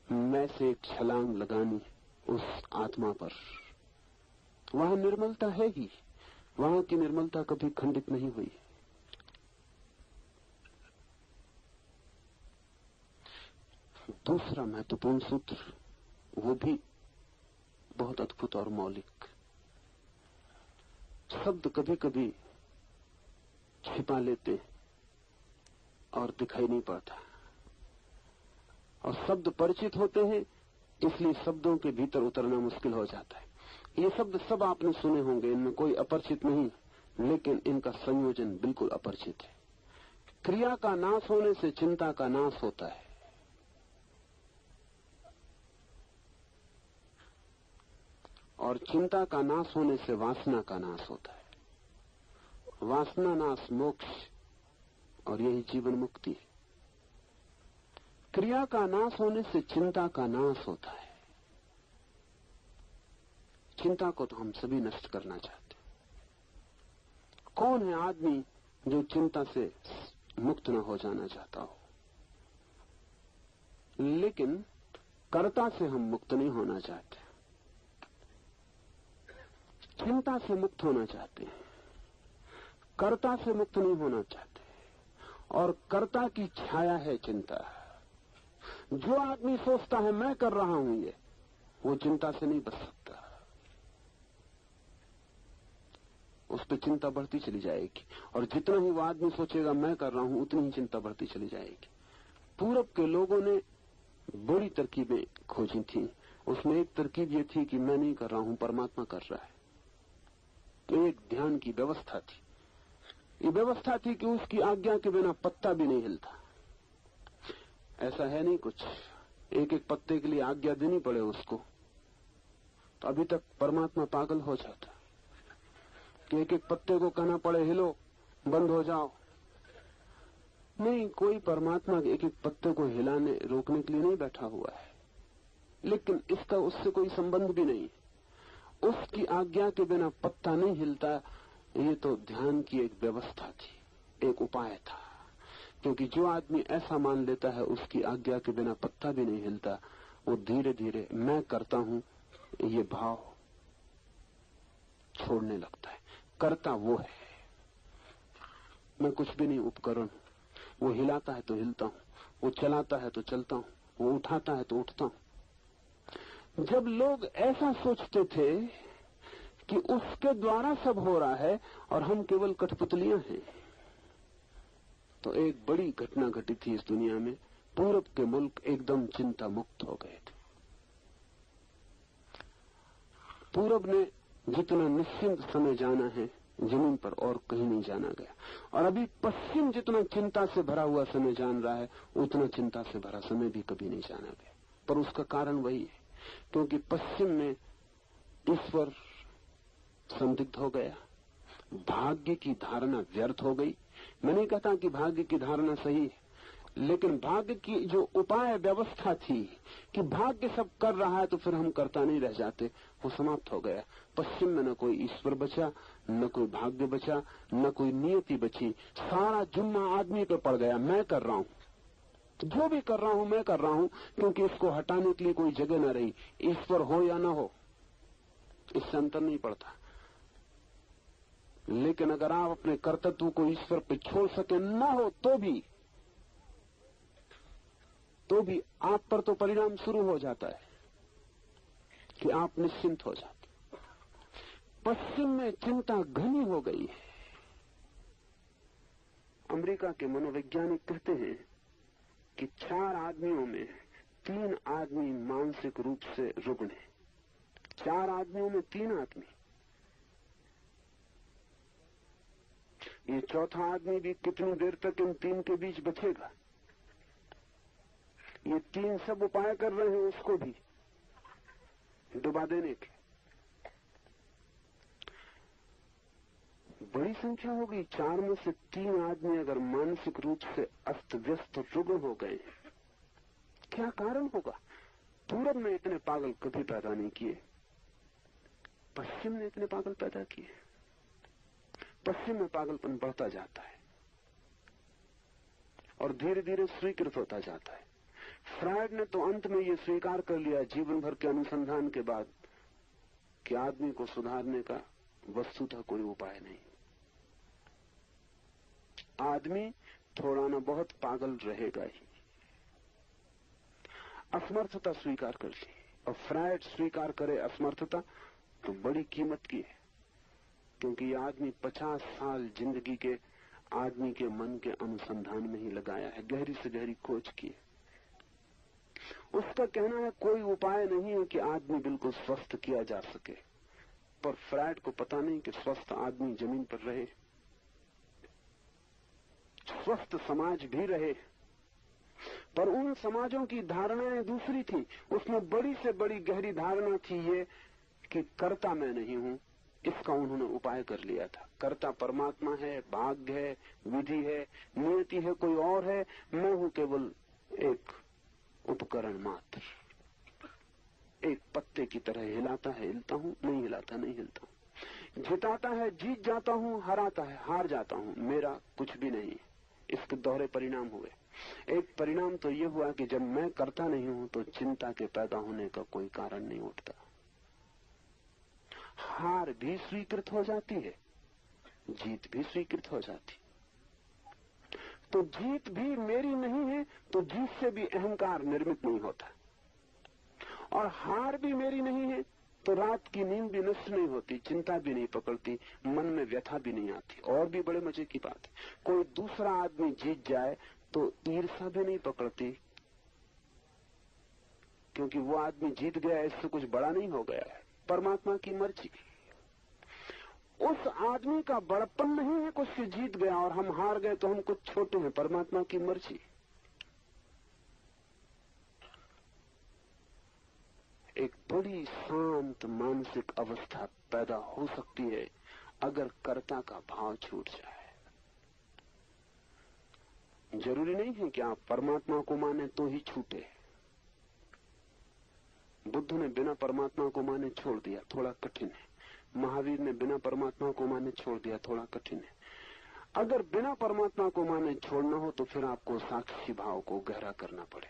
मैं से एक छलांग लगानी उस आत्मा पर। वहां निर्मलता है ही, वहां की निर्मलता कभी खंडित नहीं हुई। दूसरा महत्वपूर्ण सूत्र, वो भी बहुत अद्भुत और मौलिक। शब्द कभी कभी छिपा लेते और दिखाई नहीं पड़ता, और शब्द परिचित होते हैं, इसलिए शब्दों के भीतर उतरना मुश्किल हो जाता है। ये शब्द सब आपने सुने होंगे, इनमें कोई अपरिचित नहीं, लेकिन इनका संयोजन बिल्कुल अपरिचित है। क्रिया का नाश होने से चिंता का नाश होता है, और चिंता का नाश होने से वासना का नाश होता है। वासना नाश मोक्ष, और यही जीवन मुक्ति है। क्रिया का नाश होने से चिंता का नाश होता है। चिंता को तो हम सभी नष्ट करना चाहते हैं। कौन है आदमी जो चिंता से मुक्त न हो जाना चाहता हो? लेकिन कर्ता से हम मुक्त नहीं होना चाहते, चिंता से मुक्त होना चाहते हैं, कर्ता से मुक्त नहीं होना चाहते। और कर्ता की छाया है चिंता। जो आदमी सोचता है मैं कर रहा हूं ये, वो चिंता से नहीं बच सकता। उस पर चिंता बढ़ती चली जाएगी, और जितना ही वो आदमी सोचेगा मैं कर रहा हूं, उतनी ही चिंता बढ़ती चली जाएगी। पूरब के लोगों ने बड़ी तरकीबें खोजी थी। उसमें एक तरकीब ये थी कि मैं नहीं कर रहा हूं, परमात्मा कर रहा है। तो एक ध्यान की व्यवस्था थी। ये व्यवस्था थी कि उसकी आज्ञा के बिना पत्ता भी नहीं हिलता। ऐसा है नहीं कुछ, एक एक पत्ते के लिए आज्ञा देनी पड़े उसको, तो अभी तक परमात्मा पागल हो जाता कि एक एक पत्ते को कहना पड़े हिलो, बंद हो जाओ। नहीं, कोई परमात्मा एक एक पत्ते को हिलाने रोकने के लिए नहीं बैठा हुआ है, लेकिन इसका उससे कोई संबंध भी नहीं। उसकी आज्ञा के बिना पत्ता नहीं हिलता। ये तो ध्यान की एक व्यवस्था थी, एक उपाय था। क्योंकि जो आदमी ऐसा मान लेता है उसकी आज्ञा के बिना पत्ता भी नहीं हिलता, वो धीरे धीरे मैं करता हूं ये भाव छोड़ने लगता है। करता वो है, मैं कुछ भी नहीं उपकरण। वो हिलाता है तो हिलता हूं, वो चलाता है तो चलता हूं, वो उठाता है तो उठता हूं। जब लोग ऐसा सोचते थे कि उसके द्वारा सब हो रहा है और हम केवल कठपुतलियां हैं, तो एक बड़ी घटना घटी थी इस दुनिया में। पूरब के मुल्क एकदम चिंता मुक्त हो गए थे। पूरब ने जितना निश्चिंत समय जाना है जमीन पर और कहीं नहीं जाना गया, और अभी पश्चिम जितना चिंता से भरा हुआ समय जान रहा है, उतना चिंता से भरा समय भी कभी नहीं जाना गया। पर उसका कारण वही है, क्योंकि पश्चिम में ईश्वर संदिग्ध हो गया, भाग्य की धारणा व्यर्थ हो गई। मैं नहीं कहता कि भाग्य की धारणा सही है, लेकिन भाग्य की जो उपाय व्यवस्था थी कि भाग्य सब कर रहा है तो फिर हम करता नहीं रह जाते, वो समाप्त हो गया। पश्चिम में न कोई ईश्वर बचा, न कोई भाग्य बचा, न कोई नियति बची। सारा जुम्मा आदमी पे पड़ गया। मैं कर रहा हूं, जो भी कर रहा हूं मैं कर रहा हूं, क्योंकि इसको हटाने के लिए कोई जगह न रही। ईश्वर हो या न हो, इससे अंतर नहीं पड़ता। लेकिन अगर आप अपने कर्तव्य को ईश्वर पे छोड़ सके, न हो तो भी आप पर तो परिणाम शुरू हो जाता है कि आप निश्चिंत हो जाते। पश्चिम में चिंता घनी हो गई है। अमेरिका के मनोवैज्ञानिक कहते हैं कि 4 आदमियों में 3 आदमी मानसिक रूप से रुग्ण हैं। 4 आदमियों में 3 आदमी। ये चौथा आदमी भी कितनी देर तक इन 3 के बीच बचेगा? ये 3 सब उपाय कर रहे हैं उसको भी डुबा देने के। बड़ी संख्या होगी। 4 में से 3 आदमी अगर मानसिक रूप से अस्त व्यस्त रुग्ण हो गए, क्या कारण होगा? पूरब में इतने पागल कभी पैदा नहीं किए, पश्चिम ने इतने पागल पैदा किए। पश्चिम में पागलपन बढ़ता जाता है और धीरे धीरे स्वीकृत होता जाता है। फ्रायड ने तो अंत में यह स्वीकार कर लिया जीवन भर के अनुसंधान के बाद कि आदमी को सुधारने का वस्तुतः कोई उपाय नहीं। आदमी थोड़ा ना बहुत पागल रहेगा ही। असमर्थता स्वीकार कर ली, और फ्रायड स्वीकार करे असमर्थता तो बड़ी कीमत की है, क्योंकि ये आदमी 50 साल जिंदगी के आदमी के मन के अनुसंधान में ही लगाया है, गहरी से गहरी खोज की है। उसका कहना है कोई उपाय नहीं है कि आदमी बिल्कुल स्वस्थ किया जा सके, पर फ्रायड को पता नहीं कि स्वस्थ आदमी जमीन पर रहे, स्वस्थ समाज भी रहे, पर उन समाजों की धारणाएं दूसरी थी। उसमें बड़ी से बड़ी गहरी धारणा थी ये कि कर्ता मैं नहीं हूं। इसका उन्होंने उपाय कर लिया था। कर्ता परमात्मा है, भाग्य है, विधि है, नियति है, कोई और है, मैं हूं केवल एक उपकरण मात्र, एक पत्ते की तरह हिलाता है हिलता हूं, नहीं हिलाता नहीं हिलता हूं, जिताता है जीत जाता हूं, हराता है हार जाता हूं, मेरा कुछ भी नहीं। इसके दोहरे परिणाम हुए। एक परिणाम तो ये हुआ कि जब मैं करता नहीं हूं तो चिंता के पैदा होने का कोई कारण नहीं उठता। हार भी स्वीकृत हो जाती है, जीत भी स्वीकृत हो जाती। तो जीत भी मेरी नहीं है तो जीत से भी अहंकार निर्मित नहीं होता, और हार भी मेरी नहीं है तो रात की नींद भी नष्ट नहीं होती, चिंता भी नहीं पकड़ती, मन में व्यथा भी नहीं आती। और भी बड़े मजे की बात है, कोई दूसरा आदमी जीत जाए तो ईर्ष्या भी नहीं पकड़ती, क्योंकि वो आदमी जीत गया, इससे कुछ बड़ा नहीं हो गया है, परमात्मा की मर्जी। उस आदमी का बड़प्पन नहीं है कुछ से जीत गया और हम हार गए तो हम कुछ छोटे हैं, परमात्मा की मर्जी। एक बड़ी शांत मानसिक अवस्था पैदा हो सकती है अगर कर्ता का भाव छूट जाए। जरूरी नहीं है कि आप परमात्मा को माने तो ही छूटे। बुद्ध ने बिना परमात्मा को माने छोड़ दिया, थोड़ा कठिन है। महावीर ने बिना परमात्मा को माने छोड़ दिया, थोड़ा कठिन है। अगर बिना परमात्मा को माने छोड़ना हो तो फिर आपको साक्षी भाव को गहरा करना पड़े।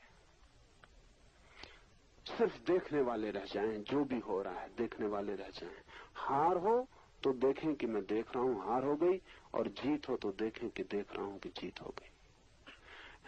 सिर्फ देखने वाले रह जाएं, जो भी हो रहा है देखने वाले रह जाएं। हार हो तो देखें कि मैं देख रहा हूं हार हो गई, और जीत हो तो देखें कि देख रहा हूं कि जीत हो गई।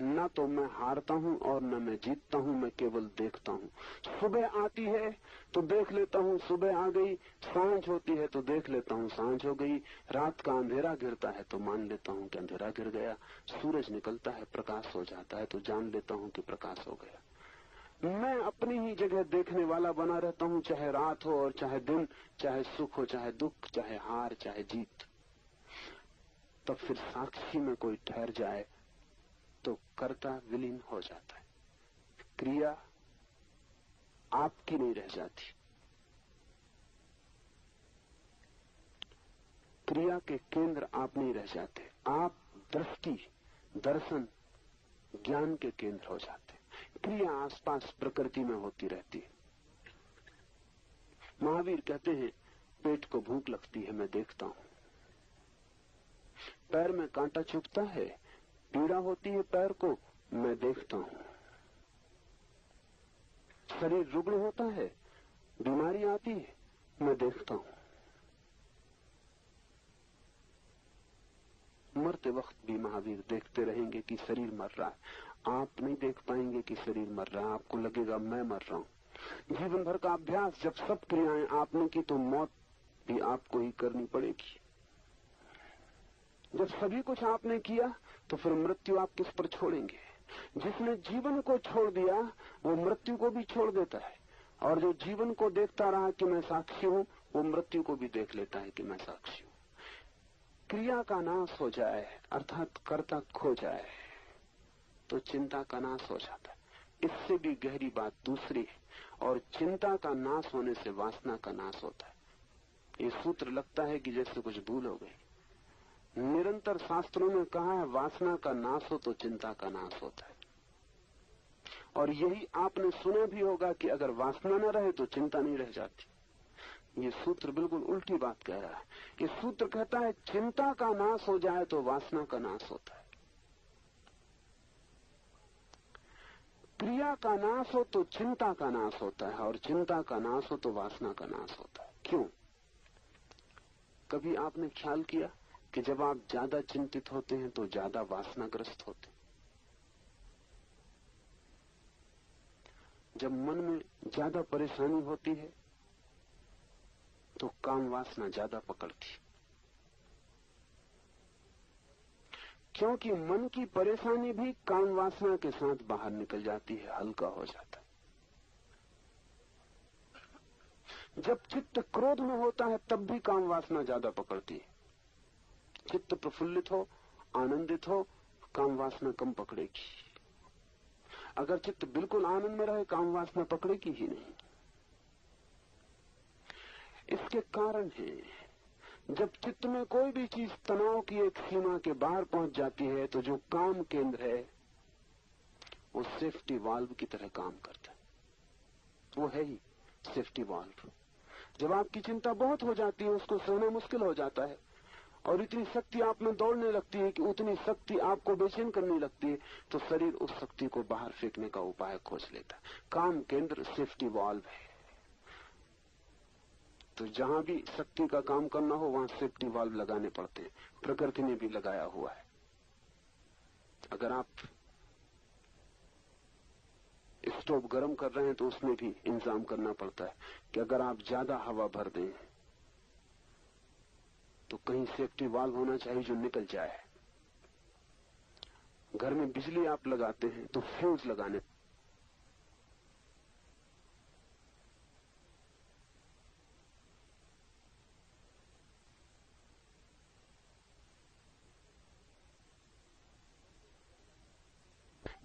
न तो मैं हारता हूं और न मैं जीतता हूं, मैं केवल देखता हूं। सुबह आती है तो देख लेता हूं सुबह आ गई, सांझ होती है तो देख लेता हूं सांझ हो गई, रात का अंधेरा गिरता है तो मान लेता हूं कि अंधेरा गिर गया, सूरज निकलता है प्रकाश हो जाता है तो जान लेता हूं कि प्रकाश हो गया। मैं अपनी ही जगह देखने वाला बना रहता हूं, चाहे रात हो और चाहे दिन, चाहे सुख हो चाहे दुख, चाहे हार चाहे जीत। तब फिर साक्षी में कोई ठहर जाए तो कर्ता विलीन हो जाता है, क्रिया आपकी नहीं रह जाती। क्रिया के केंद्र आप नहीं रह जाते, आप दृष्टि, दर्शन, ज्ञान के केंद्र हो जाते। क्रिया आसपास प्रकृति में होती रहती है। महावीर कहते हैं पेट को भूख लगती है, मैं देखता हूं। पैर में कांटा चुभता है, पीड़ा होती है पैर को, मैं देखता हूं। शरीर रुग्ण होता है, बीमारी आती है, मैं देखता हूं। मरते वक्त भी महावीर देखते रहेंगे कि शरीर मर रहा है। आप नहीं देख पाएंगे कि शरीर मर रहा है, आपको लगेगा मैं मर रहा हूं। जीवन भर का अभ्यास, जब सब क्रियाएं आपने की तो मौत भी आपको ही करनी पड़ेगी। जब सभी कुछ आपने किया तो फिर मृत्यु आप किस पर छोड़ेंगे? जिसने जीवन को छोड़ दिया वो मृत्यु को भी छोड़ देता है, और जो जीवन को देखता रहा कि मैं साक्षी हूं, वो मृत्यु को भी देख लेता है कि मैं साक्षी हूं। क्रिया का नाश हो जाए अर्थात कर्ता खो जाए तो चिंता का नाश हो जाता है। इससे भी गहरी बात दूसरी है, और चिंता का नाश होने से वासना का नाश होता है। ये सूत्र लगता है कि जैसे कुछ भूल हो गई। निरंतर शास्त्रों में कहा है वासना का नाश हो तो चिंता का नाश होता है। और यही आपने सुना भी होगा कि अगर वासना न रहे तो चिंता नहीं रह जाती। ये सूत्र बिल्कुल उल्टी बात कह रहा है। ये सूत्र कहता है चिंता का नाश हो जाए तो वासना का नाश होता है। क्रिया का नाश हो तो चिंता का नाश होता है, और चिंता का नाश हो तो वासना का नाश होता है। क्यों? कभी आपने ख्याल किया कि जब आप ज्यादा चिंतित होते हैं तो ज्यादा वासनाग्रस्त होते हैं? जब मन में ज्यादा परेशानी होती है तो काम वासना ज्यादा पकड़ती, क्योंकि मन की परेशानी भी काम वासना के साथ बाहर निकल जाती है, हल्का हो जाता है। जब चित्त क्रोध में होता है तब भी काम वासना ज्यादा पकड़ती है। चित्त प्रफुल्लित हो, आनंदित हो, काम वासना कम पकड़ेगी। अगर चित्त बिल्कुल आनंद में रहे काम वासना पकड़ेगी ही नहीं। इसके कारण है जब चित्त में कोई भी चीज तनाव की एक सीमा के बाहर पहुंच जाती है तो जो काम केंद्र है वो सेफ्टी वाल्व की तरह काम करता है। वो है ही सेफ्टी वाल्व। जब आपकी चिंता बहुत हो जाती है, उसको सहना मुश्किल हो जाता है, और इतनी शक्ति आप में दौड़ने लगती है कि उतनी शक्ति आपको बेचैन करने लगती है, तो शरीर उस शक्ति को बाहर फेंकने का उपाय खोज लेता है। काम केंद्र सेफ्टी वाल्व है। तो जहां भी शक्ति का काम करना हो वहां सेफ्टी वाल्व लगाने पड़ते हैं। प्रकृति ने भी लगाया हुआ है। अगर आप स्टोव गर्म कर रहे हैं तो उसमें भी इंतजाम करना पड़ता है कि अगर आप ज्यादा हवा भर दें तो कहीं सेफ्टी वाल्व होना चाहिए जो निकल जाए। घर में बिजली आप लगाते हैं तो फ्यूज लगाने,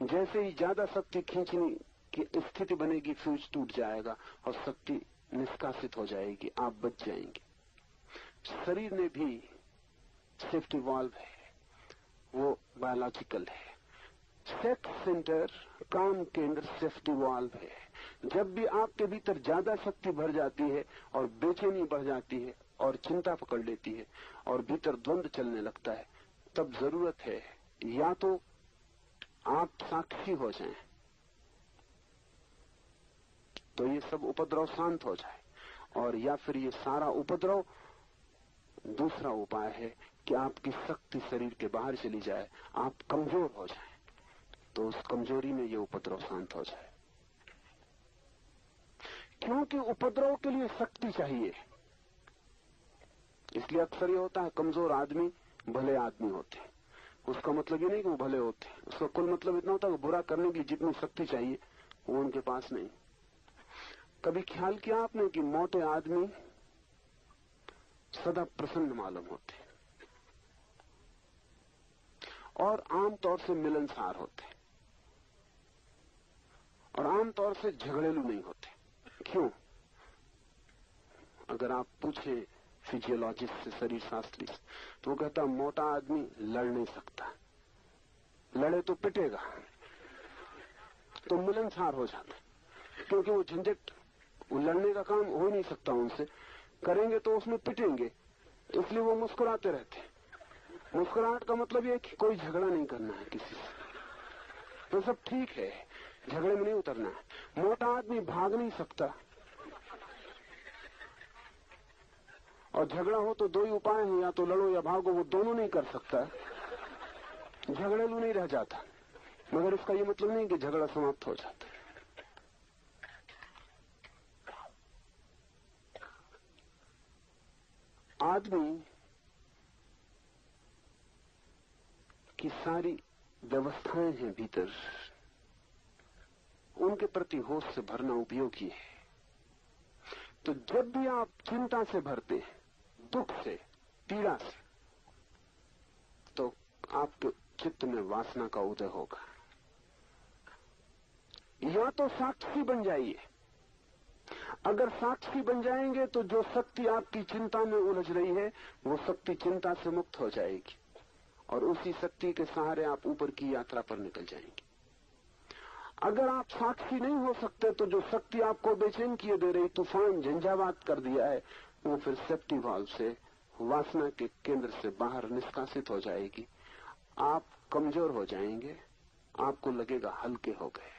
जैसे ही ज्यादा शक्ति खींचने की स्थिति बनेगी फ्यूज टूट जाएगा और शक्ति निष्कासित हो जाएगी, आप बच जाएंगे। शरीर में भी सेफ्टी वाल्व है, वो बायोलॉजिकल है। सेक्स सेंटर काम केंद्र सेफ्टी वाल्व है। जब भी आपके भीतर ज्यादा शक्ति भर जाती है और बेचैनी बढ़ जाती है और चिंता पकड़ लेती है और भीतर द्वंद्व चलने लगता है, तब जरूरत है या तो आप साक्षी हो जाएं तो ये सब उपद्रव शांत हो जाए, और या फिर ये सारा उपद्रव, दूसरा उपाय है कि आपकी शक्ति शरीर के बाहर चली जाए, आप कमजोर हो जाएं, तो उस कमजोरी में ये उपद्रव शांत हो जाए। क्योंकि उपद्रव के लिए शक्ति चाहिए, इसलिए अक्सर ये होता है कमजोर आदमी भले आदमी होते हैं। उसका मतलब ये नहीं कि वो भले होते हैं, उसका कुल मतलब इतना होता है कि बुरा करने की जितनी शक्ति चाहिए वो उनके पास नहीं। कभी ख्याल किया आपने कि मोटे आदमी सदा प्रसन्न मालूम होते हैं और आमतौर से मिलनसार होते हैं और आमतौर से झगड़ेलू नहीं होते? क्यों? अगर आप पूछें फिजियोलॉजिस्ट से, शरीर शास्त्री से, तो वो कहता मोटा आदमी लड़ नहीं सकता, लड़े तो पिटेगा, तो मिलनसार हो जाता है। क्योंकि वो झंझट, वो लड़ने का काम हो नहीं सकता उनसे, करेंगे तो उसमें पिटेंगे, तो इसलिए वो मुस्कुराते रहते हैं। मुस्कुराहट का मतलब ये कि कोई झगड़ा नहीं करना है किसी से, तो सब ठीक है, झगड़े में नहीं उतरना है। मोटा आदमी भाग नहीं सकता, और झगड़ा हो तो दो ही उपाय हैं, या तो लड़ो या भागो, वो दोनों नहीं कर सकता, झगड़ेलू नहीं रह जाता। मगर इसका ये मतलब नहीं कि झगड़ा समाप्त हो जाता। आदमी की सारी व्यवस्थाएं हैं भीतर, उनके प्रति होश से भरना उपयोगी है। तो जब भी आप चिंता से भरते हैं, दुख से, पीड़ा से, तो आपके चित्त में वासना का उदय होगा। या तो साक्षी बन जाइए। अगर साक्षी बन जाएंगे तो जो शक्ति आपकी चिंता में उलझ रही है वो शक्ति चिंता से मुक्त हो जाएगी और उसी शक्ति के सहारे आप ऊपर की यात्रा पर निकल जाएंगे। अगर आप साक्षी नहीं हो सकते तो जो शक्ति आपको बेचैन किए दे रही, तूफान झंझावात कर दिया है, वो फिर सेफ्टी वाल्व से, वासना के केंद्र से बाहर निष्कासित हो जाएगी। आप कमजोर हो जाएंगे, आपको लगेगा हल्के हो गए,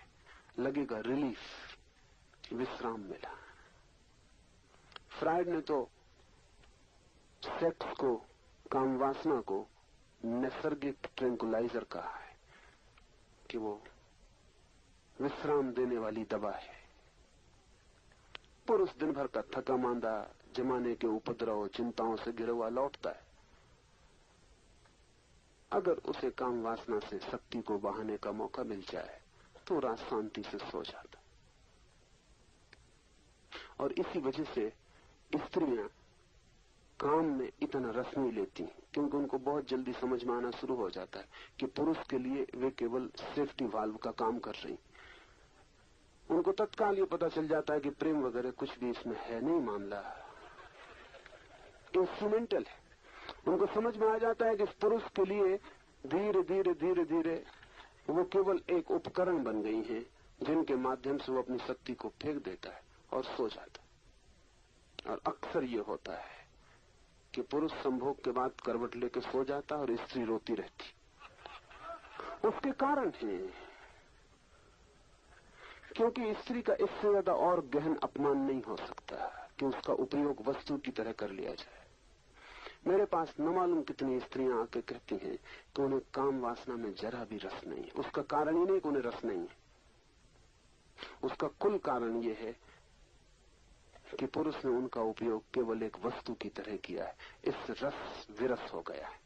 लगेगा रिलीफ, विश्राम मिला। फ्रायड ने तो सेक्स को, काम वासना को नैसर्गिक ट्रैंकुलाइजर कहा है कि वो विश्राम देने वाली दवा है। पुरुष दिन भर का थका मांदा, जमाने के उपद्रव, चिंताओं से घिरा हुआ लौटता है। अगर उसे काम वासना से शक्ति को बहाने का मौका मिल जाए तो रात शांति से सो जाता। और इसी वजह से स्त्रियां काम में इतना रस नहीं लेती क्योंकि उनको बहुत जल्दी समझ में आना शुरू हो जाता है कि पुरुष के लिए वे केवल सेफ्टी वाल्व का काम कर रही। उनको तत्काल ये पता चल जाता है कि प्रेम वगैरह कुछ भी इसमें है नहीं, मामला इंस्ट्रूमेंटल है। उनको समझ में आ जाता है कि इस पुरुष के लिए धीरे धीरे धीरे धीरे वो केवल एक उपकरण बन गई हैं जिनके माध्यम से वो अपनी शक्ति को फेंक देता है और सो जाता है। और अक्सर ये होता है कि पुरुष संभोग के बाद करवट लेकर सो जाता और स्त्री रोती रहती। उसके कारण है क्योंकि स्त्री का इससे ज्यादा और गहन अपमान नहीं हो सकता कि उसका उपयोग वस्तु की तरह कर लिया जाए। मेरे पास न मालूम कितनी स्त्रियां आके कहती हैं कि उन्हें काम वासना में जरा भी रस नहीं है। उसका कारण ही नहीं कि उन्हें रस नहीं है, उसका कुल कारण ये है कि पुरुष ने उनका उपयोग केवल एक वस्तु की तरह किया है। इससे रस विरस हो गया है।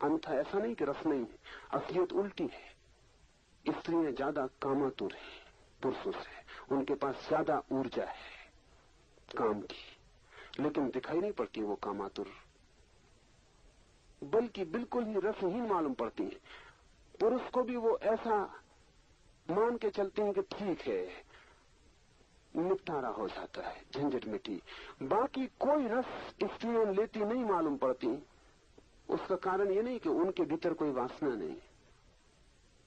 अन्यथा ऐसा नहीं कि रस नहीं है, असलियत उल्टी है। स्त्रियां ज्यादा कामातुर हैं पुरुषों से, उनके पास ज्यादा ऊर्जा है काम की, लेकिन दिखाई नहीं पड़ती वो कामातुर, बल्कि बिल्कुल ही रसहीन मालूम पड़ती है। पुरुष को भी वो ऐसा मान के चलते हैं कि ठीक है, निपटारा हो जाता है, झंझट मिटी। बाकी कोई रस स्त्रियां लेती नहीं मालूम पड़ती। उसका कारण ये नहीं कि उनके भीतर कोई वासना नहीं,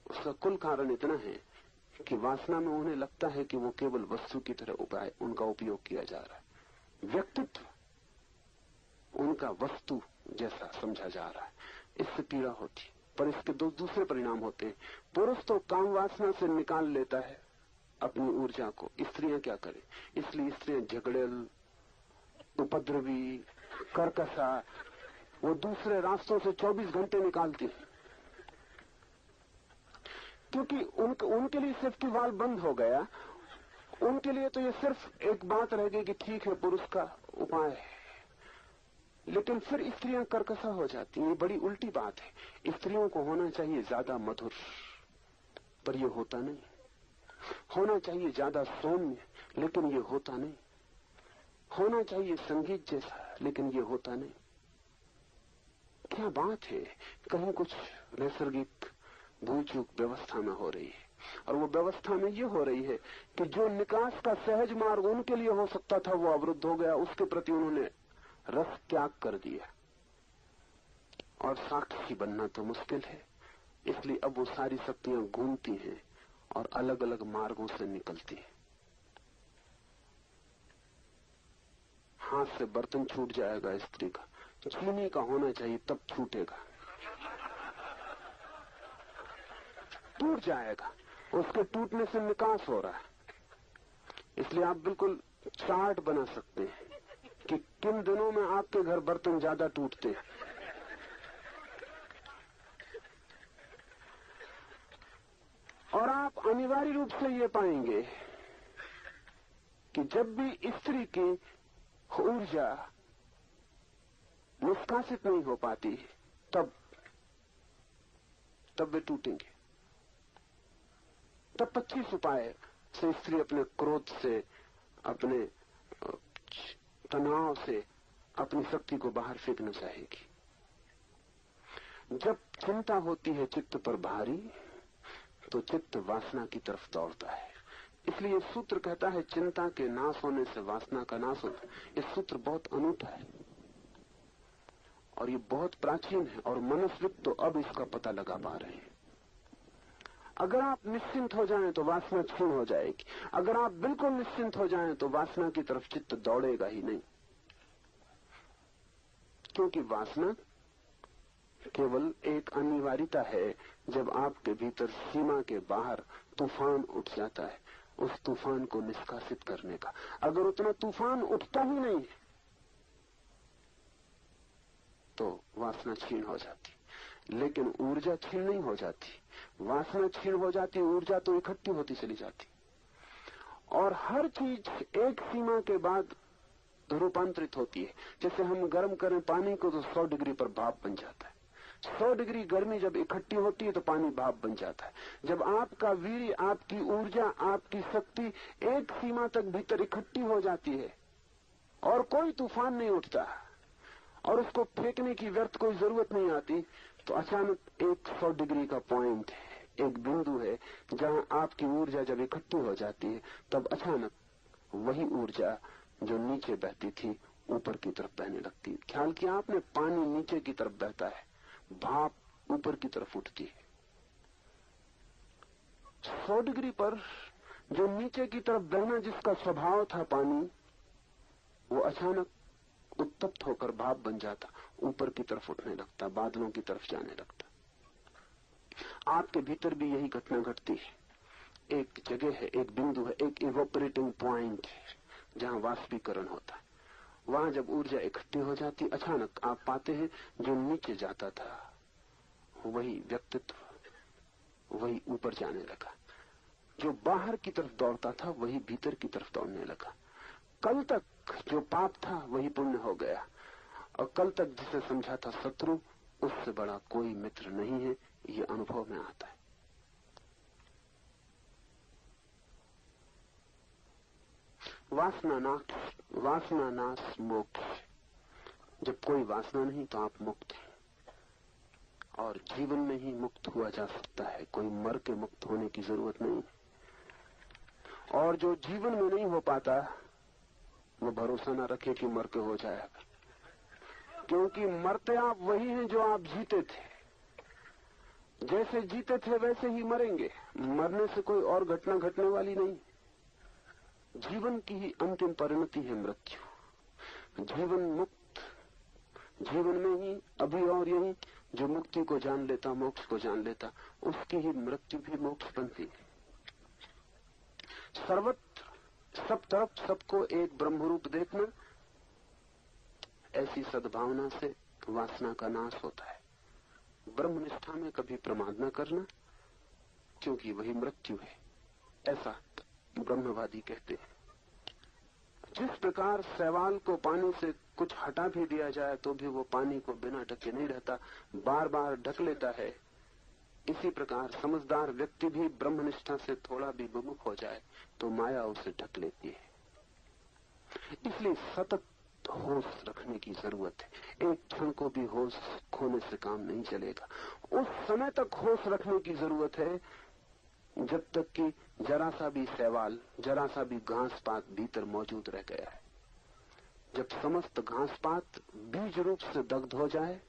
उसका कुल कारण इतना है कि वासना में उन्हें लगता है कि वो केवल वस्तु की तरह उनका उपयोग किया जा रहा है। व्यक्तित्व उनका वस्तु जैसा समझा जा रहा है, इससे पीड़ा होती। पर इसके दो दूसरे परिणाम होते हैं। पुरुष तो काम वासना से निकाल लेता है अपनी ऊर्जा को, स्त्रियां क्या करें? इसलिए स्त्रियां झगड़ेल, उपद्रवी, कर्कशा, वो दूसरे रास्तों से 24 घंटे निकालती है क्योंकि उनके लिए सेफ्टी वाल्व बंद हो गया। उनके लिए तो ये सिर्फ एक बात रह गई कि ठीक है पुरुष का उपाय है, लेकिन फिर स्त्रियां कर्कशा हो जाती हैं। ये बड़ी उल्टी बात है। स्त्रियों को होना चाहिए ज्यादा मधुर, पर ये होता नहीं। होना चाहिए ज्यादा सौम्य, लेकिन ये होता नहीं। होना चाहिए संगीत जैसा, लेकिन ये होता नहीं। क्या बात है, कहीं कुछ नैसर्गिक भूल चूक व्यवस्था में हो रही है। और वो व्यवस्था में ये हो रही है कि जो निकास का सहज मार्ग उनके लिए हो सकता था वो अवरुद्ध हो गया। उसके प्रति उन्होंने रस त्याग कर दिया। और साक्षी बनना तो मुश्किल है, इसलिए अब वो सारी शक्तियां घूमती हैं और अलग अलग मार्गों से निकलती हैं। हाथ से बर्तन छूट जाएगा स्त्री का, चीनी का होना चाहिए तब छूटेगा, टूट जाएगा। उसके टूटने से निकास हो रहा है। इसलिए आप बिल्कुल चार्ट बना सकते हैं कि किन दिनों में आपके घर बर्तन ज्यादा टूटते हैं। और आप अनिवार्य रूप से ये पाएंगे कि जब भी स्त्री की ऊर्जा निष्कासित नहीं हो पाती, तब तब वे टूटेंगे। तब 25 उपाय से स्त्री अपने क्रोध से, अपने तनाव से अपनी शक्ति को बाहर फेंकना चाहेगी। जब चिंता होती है चित्त पर भारी, तो चित्त वासना की तरफ दौड़ता है। इसलिए सूत्र कहता है चिंता के नाश होने से वासना का नाश होता है। ये सूत्र बहुत अनूठा है और ये बहुत प्राचीन है, और मनस्विद तो अब इसका पता लगा पा रहे हैं। अगर आप निश्चिंत हो जाएं तो वासना क्षीण हो जाएगी। अगर आप बिल्कुल निश्चिंत हो जाएं तो वासना की तरफ चित्त दौड़ेगा ही नहीं, क्योंकि वासना केवल एक अनिवार्यता है। जब आपके भीतर सीमा के बाहर तूफान उठ जाता है, उस तूफान को निष्कासित करने का। अगर उतना तूफान उठता ही नहीं तो वासना क्षीण हो जाती, लेकिन ऊर्जा क्षीण नहीं हो जाती। वासना क्षीण हो जाती, ऊर्जा तो इकट्ठी होती चली जाती। और हर चीज एक सीमा के बाद रूपांतरित होती है। जैसे हम गर्म करें पानी को तो 100 डिग्री पर भाप बन जाता है। 100 डिग्री गर्मी जब इकट्ठी होती है तो पानी भाप बन जाता है। जब आपका वीर्य, आपकी ऊर्जा, आपकी शक्ति एक सीमा तक भीतर इकट्ठी हो जाती है और कोई तूफान नहीं उठता और उसको फेंकने की व्यर्थ कोई जरूरत नहीं आती, तो अचानक एक 100 डिग्री का पॉइंट है, एक बिंदु है जहां आपकी ऊर्जा जब इकट्ठी हो जाती है, तब अचानक वही ऊर्जा जो नीचे बहती थी ऊपर की तरफ बहने लगती है। ख्याल किया आपने, पानी नीचे की तरफ बहता है, भाप ऊपर की तरफ उठती है। 100 डिग्री पर जो नीचे की तरफ बहना जिसका स्वभाव था पानी, वो अचानक उत्तप्त होकर भाप बन जाता, ऊपर की तरफ उठने लगता, बादलों की तरफ जाने लगता। आपके भीतर भी यही घटना घटती है। एक जगह है, एक बिंदु है, एक इवोपरेटिंग पॉइंट है जहां वाष्पीकरण होता है। वहां जब ऊर्जा इकट्ठी हो जाती, अचानक आप पाते हैं जो नीचे जाता था वही व्यक्तित्व वही ऊपर जाने लगा, जो बाहर की तरफ दौड़ता था वही भीतर की तरफ दौड़ने लगा। कल तक जो पाप था वही पुण्य हो गया, और कल तक जिसे समझा था शत्रु, उससे बड़ा कोई मित्र नहीं है। ये अनुभव में आता है। वासना नाश मोक्ष। जब कोई वासना नहीं तो आप मुक्त हैं, और जीवन में ही मुक्त हुआ जा सकता है। कोई मर के मुक्त होने की जरूरत नहीं। और जो जीवन में नहीं हो पाता वो भरोसा न रखे कि मर के हो जाएगा, क्योंकि मरते आप वही हैं जो आप जीते थे। जैसे जीते थे वैसे ही मरेंगे। मरने से कोई और घटना घटने वाली नहीं। जीवन की ही अंतिम परिणति है मृत्यु। जीवन मुक्त, जीवन में ही अभी और यही जो मुक्ति को जान लेता, मोक्ष को जान लेता, उसकी ही मृत्यु भी मोक्ष बनती है। सर्वत्र सब तरफ सबको एक ब्रह्मरूप देखना, ऐसी सद्भावना से वासना का नाश होता है। ब्रह्मनिष्ठा में कभी प्रमाद न करना, क्योंकि वही मृत्यु है, ऐसा ब्रह्मवादी कहते हैं। जिस प्रकार शैवाल को पानी से कुछ हटा भी दिया जाए तो भी वो पानी को बिना ढके नहीं रहता, बार बार ढक लेता है, इसी प्रकार समझदार व्यक्ति भी ब्रह्मनिष्ठा से थोड़ा भी विमुख हो जाए तो माया उसे ढक लेती है। इसलिए सतत होश रखने की जरूरत है। एक क्षण को भी होश खोने से काम नहीं चलेगा। उस समय तक होश रखने की जरूरत है जब तक कि जरा सा भी शैवाल, जरा सा भी घास पात भीतर मौजूद रह गया है। जब समस्त घास पात बीज रूप से दग्ध हो जाए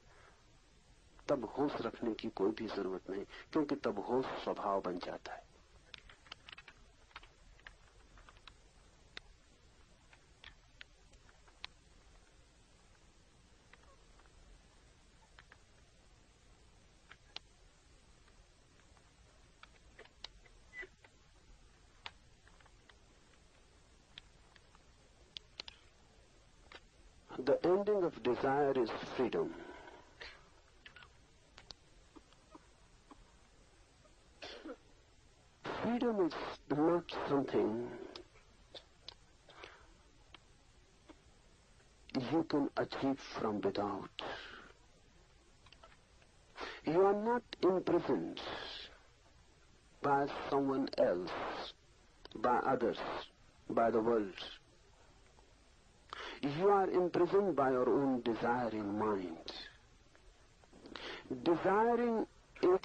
तब होश रखने की कोई भी जरूरत नहीं, क्योंकि तब होश स्वभाव बन जाता है। The ending of desire is freedom. Freedom is not something you can achieve from without. You are not imprisoned by someone else, by others, by the world. You are imprisoned by your own desiring mind. Desiring is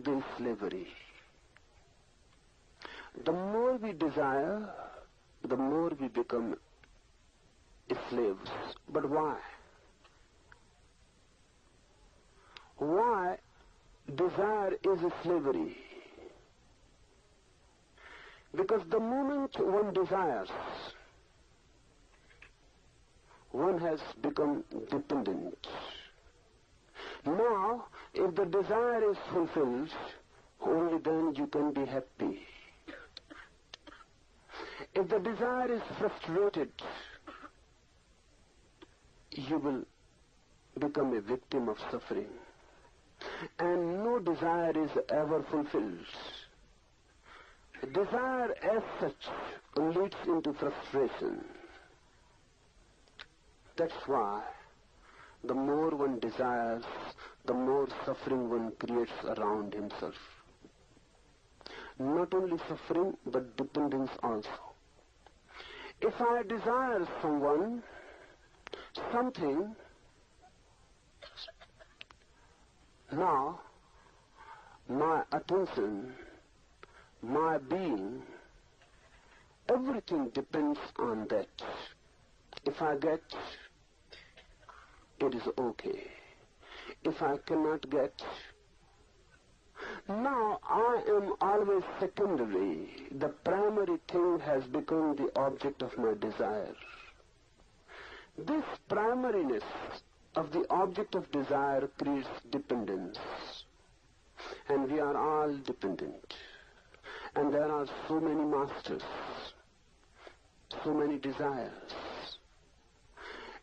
the slavery. The more we desire, the more we become slaves. But why? Why desire is a slavery? Because the moment one desires, one has become dependent. Now, if the desire is fulfilled, only then you can be happy. If the desire is frustrated, you will become a victim of suffering. And no desire is ever fulfilled. Desire as such leads into frustration. That's why the more one desires, the more suffering one creates around himself. Not only suffering, but dependence also. If I desire someone, something, now my attention, my being, everything depends on that. If I get, it is okay. If I cannot get, now I am always secondary. The primary thing has become the object of my desire. This primariness of the object of desire creates dependence. And we are all dependent. And there are so many masters, so many desires.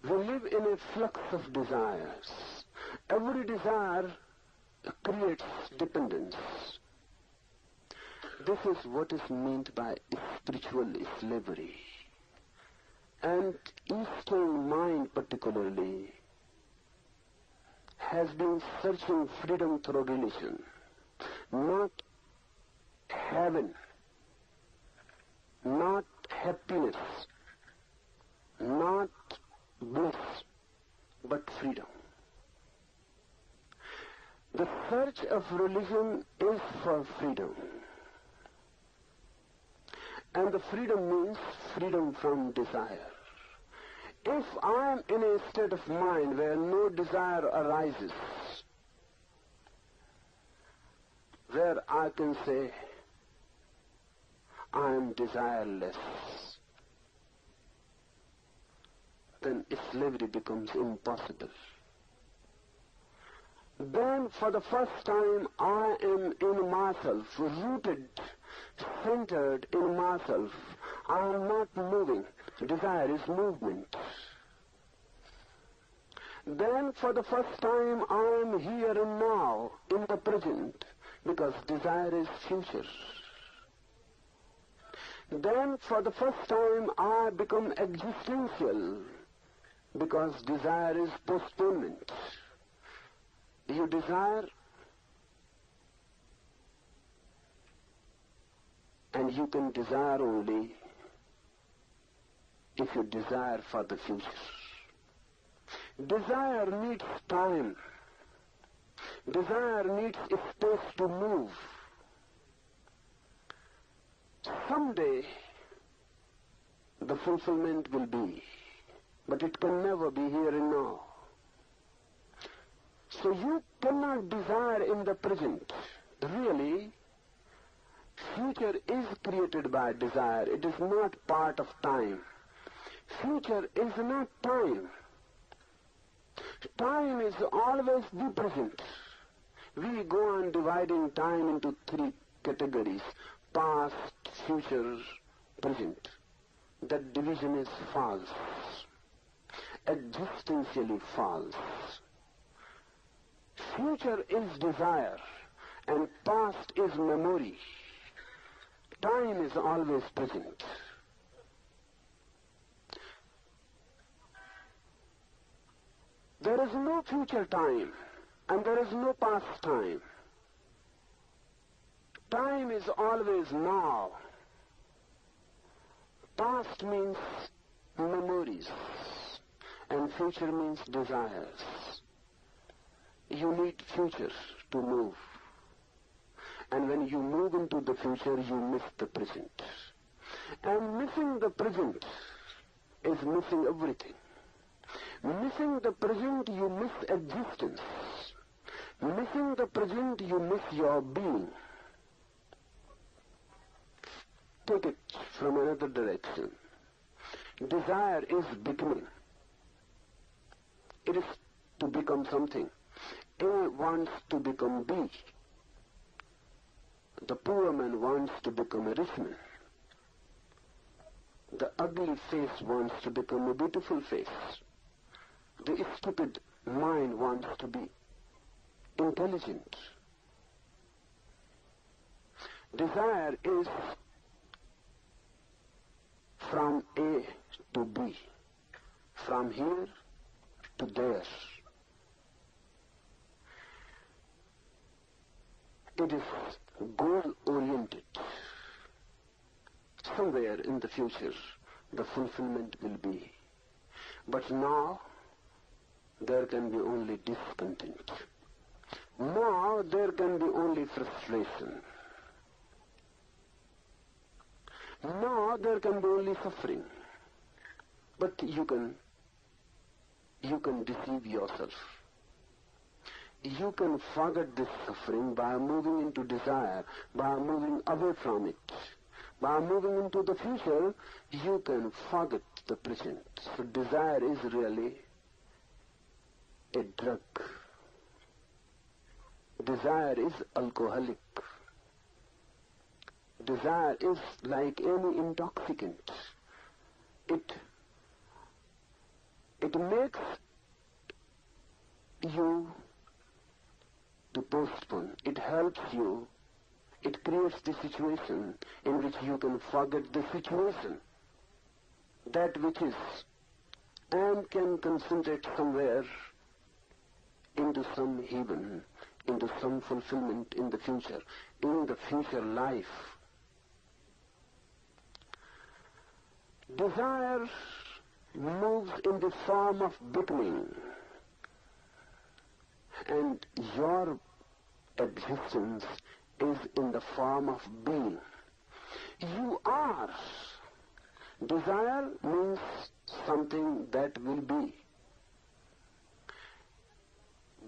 We live in a flux of desires. Every desire creates dependence. This is what is meant by spiritual slavery. And Eastern mind particularly has been searching freedom through religion, not heaven, not happiness, not bliss, but freedom. The search of religion is for freedom. And the freedom means freedom from desire. If I am in a state of mind where no desire arises, where I can say, I am desireless, then slavery becomes impossible. Then for the first time I am in myself, rooted, centered in myself. I am not moving. Desire is movement. Then for the first time I am here and now, in the present, because desire is future. Then for the first time I become existential, because desire is postponement. You desire, and you can desire only if you desire for the future. Desire needs time. Desire needs space to move. Someday the fulfillment will be, but it can never be here and now. So you cannot desire in the present. Really, future is created by desire. It is not part of time. Future is not time. Time is always the present. We go on dividing time into three categories: past, future, present. That division is false, existentially false. Future is desire, and past is memory. Time is always present. There is no future time. And there is no past time. Time is always now. Past means memories, and future means desires. You need future to move. And when you move into the future, you miss the present. And missing the present is missing everything. Missing the present, you miss existence. Missing the present, you miss your being. Take it from another direction. Desire is becoming. It is to become something. A wants to become B. The poor man wants to become a rich man. The ugly face wants to become a beautiful face. The stupid mind wants to be intelligent. Desire is from A to B, from here to there. It is goal-oriented. Somewhere in the future, the fulfillment will be. But now, there can be only discontent. Now, there can be only frustration. Now, there can be only suffering. But you can deceive yourself. You can forget this suffering by moving into desire, by moving away from it. By moving into the future, you can forget the present. So desire is really a drug. Desire is alcoholic. Desire is like any intoxicant. It makes you to postpone. It helps you. It creates the situation in which you can forget the situation. That which is, and can concentrate somewhere into some heaven, into some fulfillment in the future life. Desire moves in the form of becoming, and your existence is in the form of being. You are. Desire means something that will be.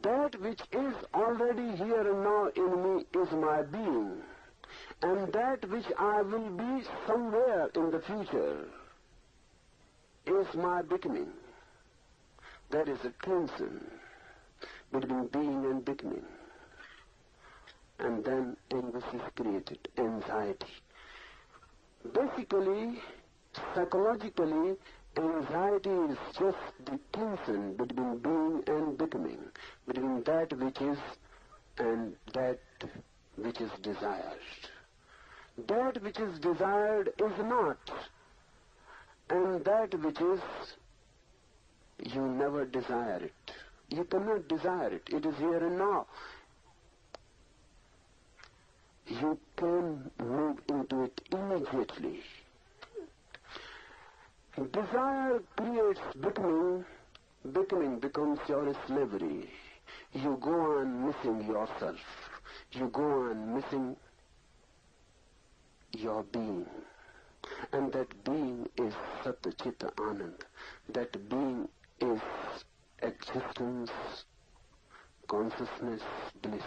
That which is already here and now in me is my being, and that which I will be somewhere in the future is my becoming. There is a tension between being and becoming. And then anguish is created, anxiety. Basically, psychologically, anxiety is just the tension between being and becoming, between that which is and that which is desired. That which is desired is not, and that which is, you never desire it. You cannot desire it. It is here and now. You can move into it immediately. Desire creates becoming. Becoming becomes your slavery. You go on missing yourself. You go on missing your being. And that being is Sat Chit Anand. That being is existence, consciousness, bliss.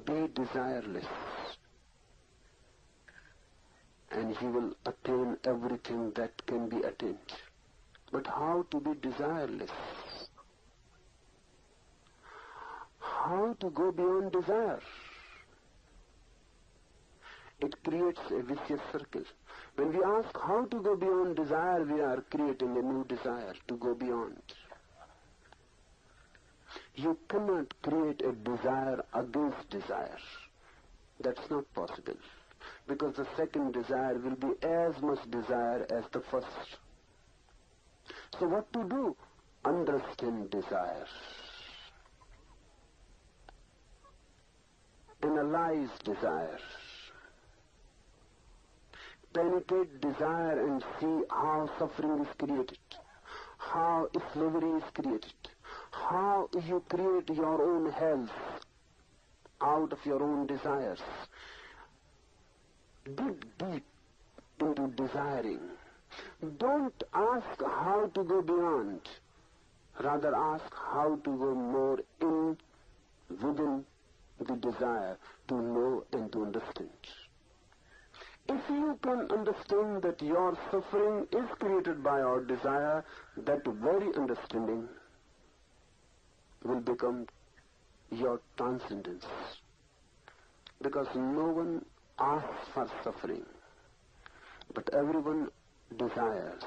Be desireless, and you will attain everything that can be attained. But how to be desireless? How to go beyond desire? It creates a vicious circle. When we ask how to go beyond desire, we are creating a new desire to go beyond. You cannot create a desire against desire. That's not possible. Because the second desire will be as much desire as the first. So what to do? Understand desire. analyze desire. Penetrate desire and see how suffering is created, how slavery is created, how you create your own health out of your own desires. Dig deep into desiring. Don't ask how to go beyond. Rather ask how to go more in, within the desire, to know and to understand. If you can understand that your suffering is created by your desire, that very understanding will become your transcendence. Because no one asks for suffering, but everyone desires,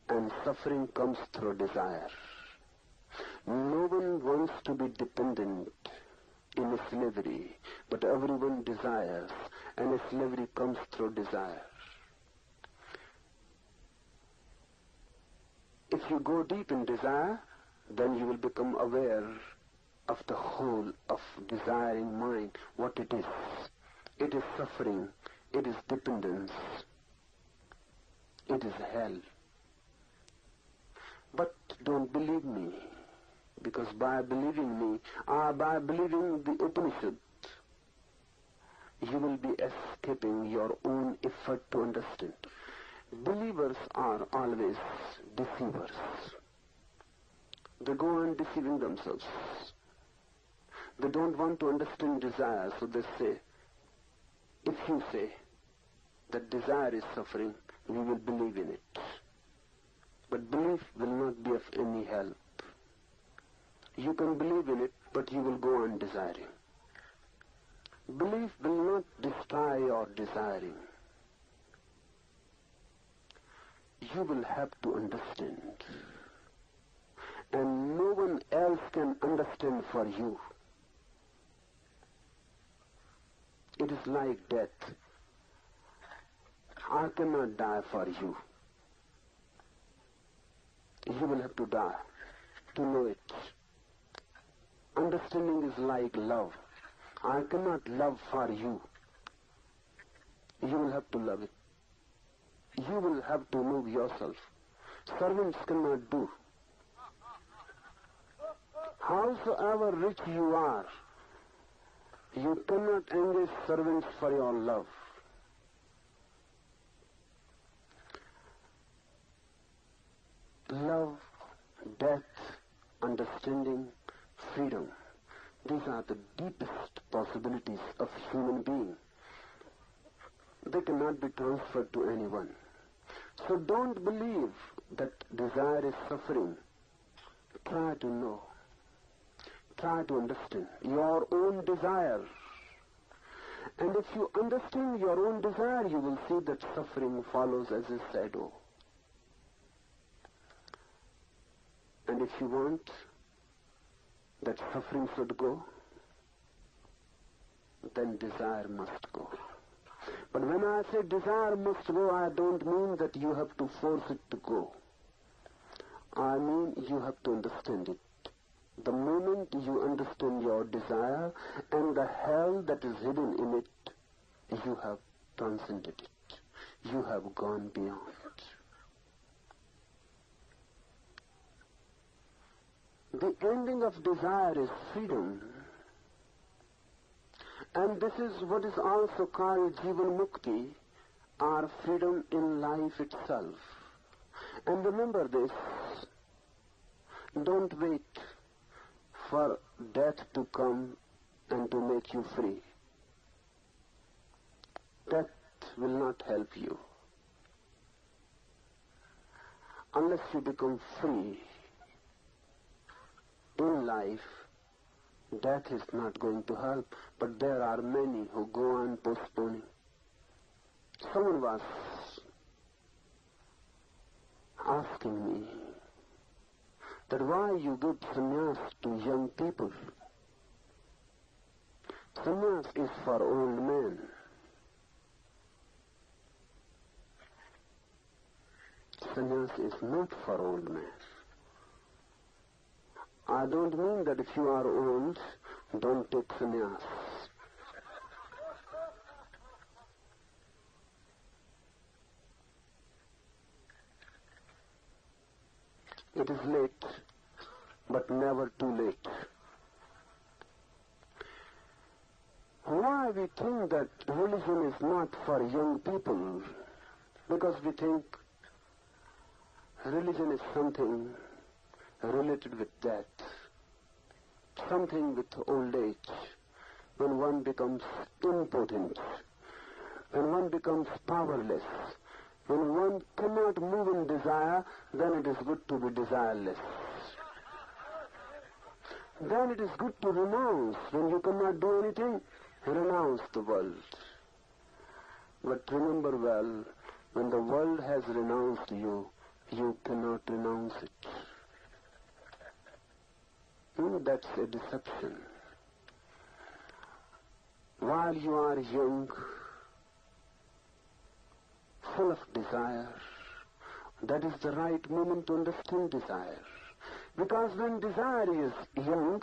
and suffering comes through desire. No one wants to be dependent in slavery, but everyone desires, and slavery comes through desire. If you go deep in desire, then you will become aware of the whole of desiring mind, what it is. It is suffering, it is dependence, it is hell. But don't believe me, because by believing me, by believing the Upanishad, you will be escaping your own effort to understand. Believers are always deceivers. They go on deceiving themselves. They don't want to understand desire, so they say, if you say that desire is suffering, we will believe in it. But belief will not be of any help. You can believe in it, but you will go on desiring. Belief will not destroy your desiring. You will have to understand. And no one else can understand for you. It is like death. I cannot die for you. You will have to die to know it. Understanding is like love. I cannot love for you. You will have to love it. You will have to move yourself. Servants cannot do. Howsoever rich you are, you cannot engage servants for your love. Love, death, understanding, freedom. These are the deepest possibilities of human being. They cannot be transferred to anyone. So don't believe that desire is suffering. Try to know. Try to understand your own desire. And if you understand your own desire, you will see that suffering follows as a shadow. And if you want that suffering should go, then desire must go. But when I say desire must go, I don't mean that you have to force it to go. I mean you have to understand it. The moment you understand your desire and the hell that is hidden in it, you have transcended it. You have gone beyond. The ending of desire is freedom. And this is what is also called Jivan Mukti, or freedom in life itself. And remember this, don't wait for death to come and to make you free. Death will not help you. Unless you become free in life, death is not going to help, but there are many who go on postponing. Someone was asking me that why you give sannyas to young people. Sannyas is for old men. Sannyas is not for old men. I don't mean that if you are old, don't take sannyas. It is late, but never too late. Why we think that religion is not for young people? Because we think religion is something related with death, something with old age, when one becomes impotent, when one becomes powerless, when one cannot move in desire, then it is good to be desireless. Then it is good to renounce. When you cannot do anything, renounce the world. But remember well, when the world has renounced you, you cannot renounce it. That's a deception. While you are young, full of desire, that is the right moment to understand desire. Because when desire is young,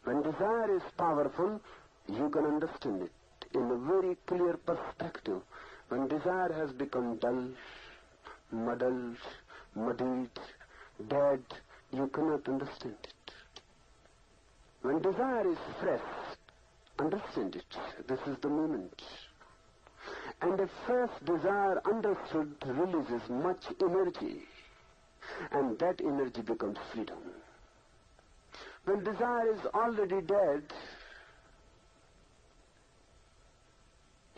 when desire is powerful, you can understand it in a very clear perspective. When desire has become dull, muddled, muddied, dead, you cannot understand it. When desire is fresh, understand it. This is the moment. And a fresh desire understood releases much energy, and that energy becomes freedom. When desire is already dead,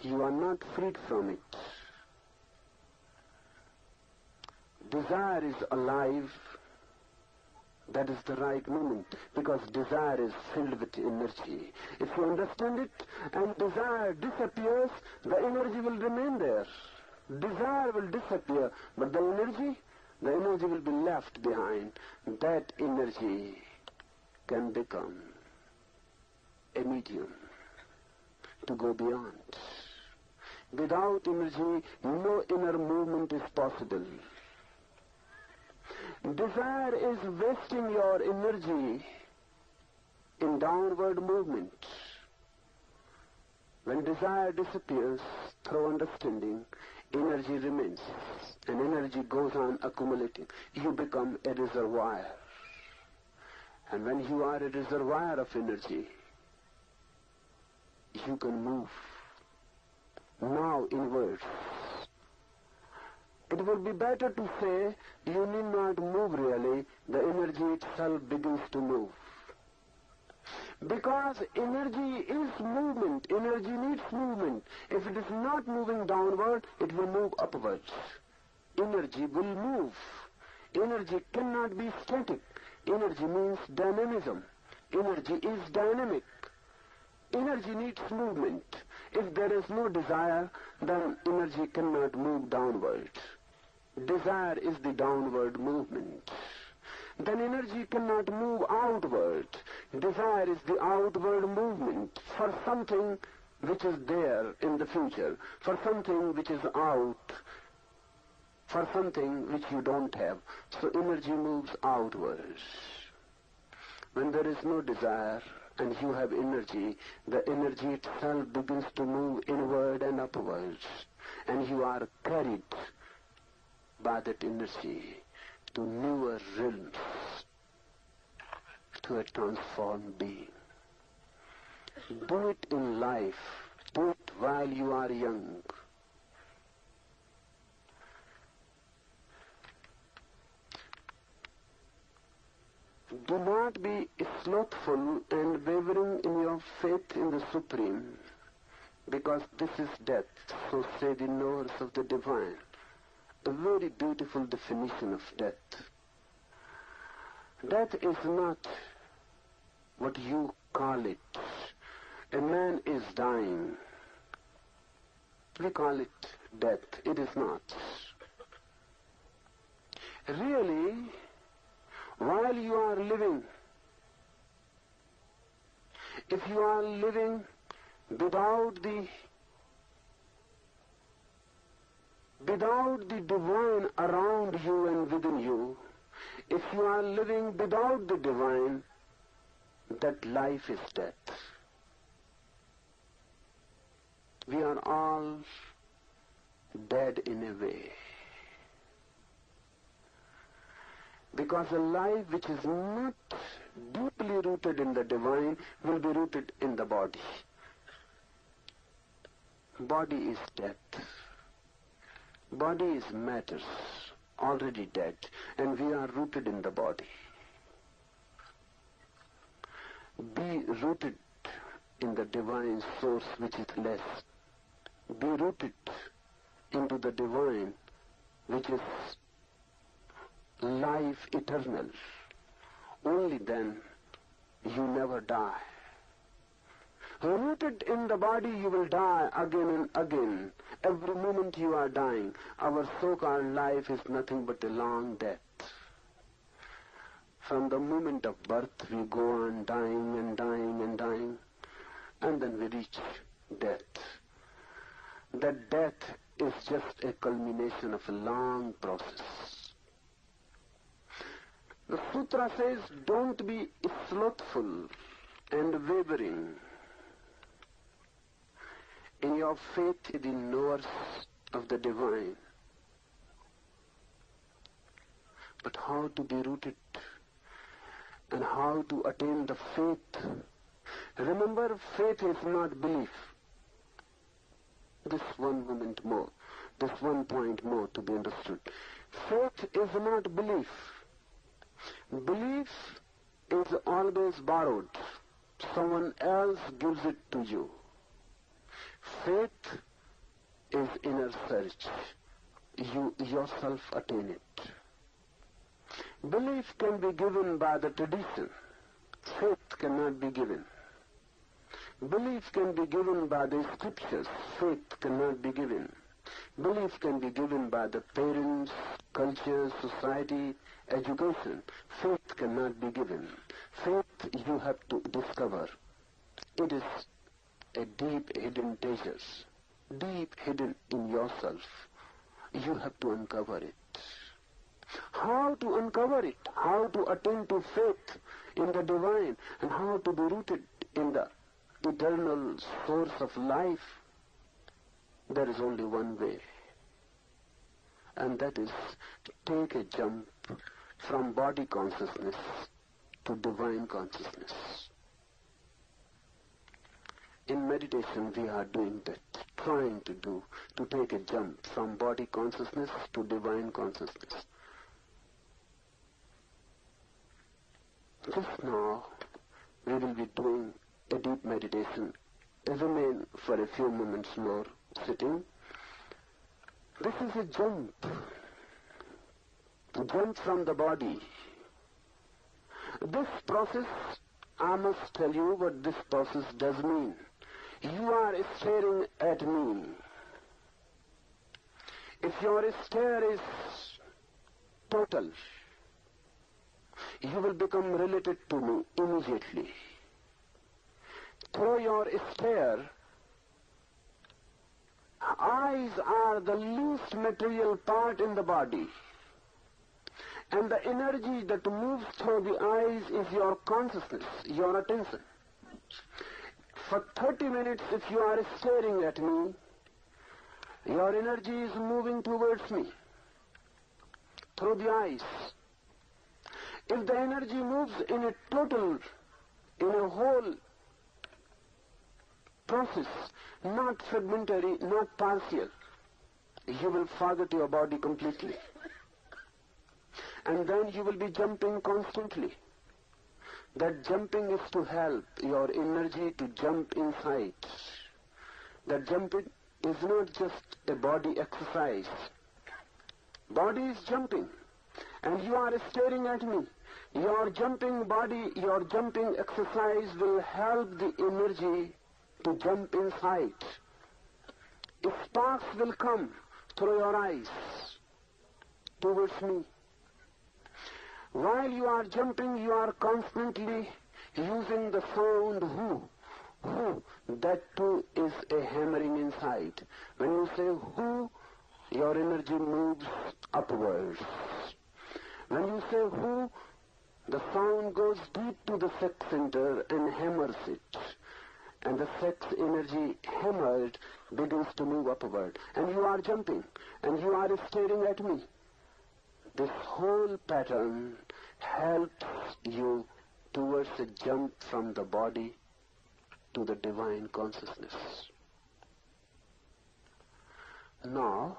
you are not freed from it. Desire is alive. That is the right moment, because desire is filled with energy. If you understand it and desire disappears, the energy will remain there. Desire will disappear, but the energy will be left behind. That energy can become a medium to go beyond. Without energy, no inner movement is possible. Desire is wasting your energy in downward movement. When desire disappears through understanding, energy remains, and energy goes on accumulating. You become a reservoir. And when you are a reservoir of energy, you can move now inwards. It would be better to say you need not move really, the energy itself begins to move. Because energy is movement, energy needs movement. If it is not moving downward, it will move upwards. Energy will move. Energy cannot be static. Energy means dynamism. Energy is dynamic. Energy needs movement. If there is no desire, then energy cannot move downward. Desire is the downward movement. Then energy cannot move outward. Desire is the outward movement for something which is there in the future, for something which is out, for something which you don't have. So energy moves outwards. When there is no desire and you have energy, the energy itself begins to move inward and upwards, and you are carried by that energy to newer realms, to a transformed being. Do it in life. Do it while you are young. Do not be slothful and wavering in your faith in the Supreme, because this is death, so say the knowers of the divine. A very beautiful definition of death. Death is not what you call it. A man is dying. We call it death. It is not. Really, while you are living, if you are living without the divine around you and within you, if you are living without the divine, that life is death. We are all dead in a way. Because a life which is not deeply rooted in the divine will be rooted in the body. Body is death. Body is matter, already dead, and we are rooted in the body. Be rooted in the divine source which is less. Be rooted into the divine which is life eternal. Only then you never die. Rooted in the body you will die again and again. Every moment you are dying. Our so-called life is nothing but a long death. From the moment of birth we go on dying and dying and dying, and then we reach death. That death is just a culmination of a long process. The sutra says, don't be slothful and wavering in your faith in knowers of the divine. But how to be rooted and how to attain the faith? Remember, faith is not belief. This one moment more, this one point more to be understood. Faith is not belief. Belief is always borrowed. Someone else gives it to you. Faith is inner search. You yourself attain it. Belief can be given by the tradition. Faith cannot be given. Belief can be given by the scriptures. Faith cannot be given. Belief can be given by the parents, culture, society, education. Faith cannot be given. Faith you have to discover. It is a deep hidden treasure, deep hidden in yourself. You have to uncover it. How to uncover it? How to attain to faith in the divine, and how to be rooted in the eternal source of life? There is only one way, and that is to take a jump from body consciousness to divine consciousness. In meditation we are doing that, trying to take a jump from body consciousness to divine consciousness. Just now we will be doing a deep meditation. Remain for a few moments more sitting. This is a jump from the body. This process, I must tell you what this process does mean. You are staring at me. If your stare is total, you will become related to me immediately. Through your stare, eyes are the least material part in the body. And the energy that moves through the eyes is your consciousness, your attention. For 30 minutes, if you are staring at me, your energy is moving towards me through the eyes. If the energy moves in a total, in a whole process, not fragmentary, not partial, you will forget your body completely. And then you will be jumping constantly. That jumping is to help your energy to jump inside. That jumping is not just a body exercise. Body is jumping, and you are staring at me. Your jumping body, your jumping exercise will help the energy to jump inside. Sparks will come through your eyes towards me. While you are jumping, you are constantly using the sound who. That too is a hammering inside. When you say who, your energy moves upwards. When you say who, the sound goes deep to the sex center and hammers it. And the sex energy hammered begins to move upward. And you are jumping, and you are staring at me. This whole pattern helps you towards a jump from the body to the divine consciousness. Now,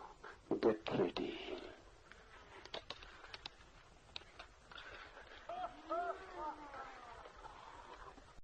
get ready.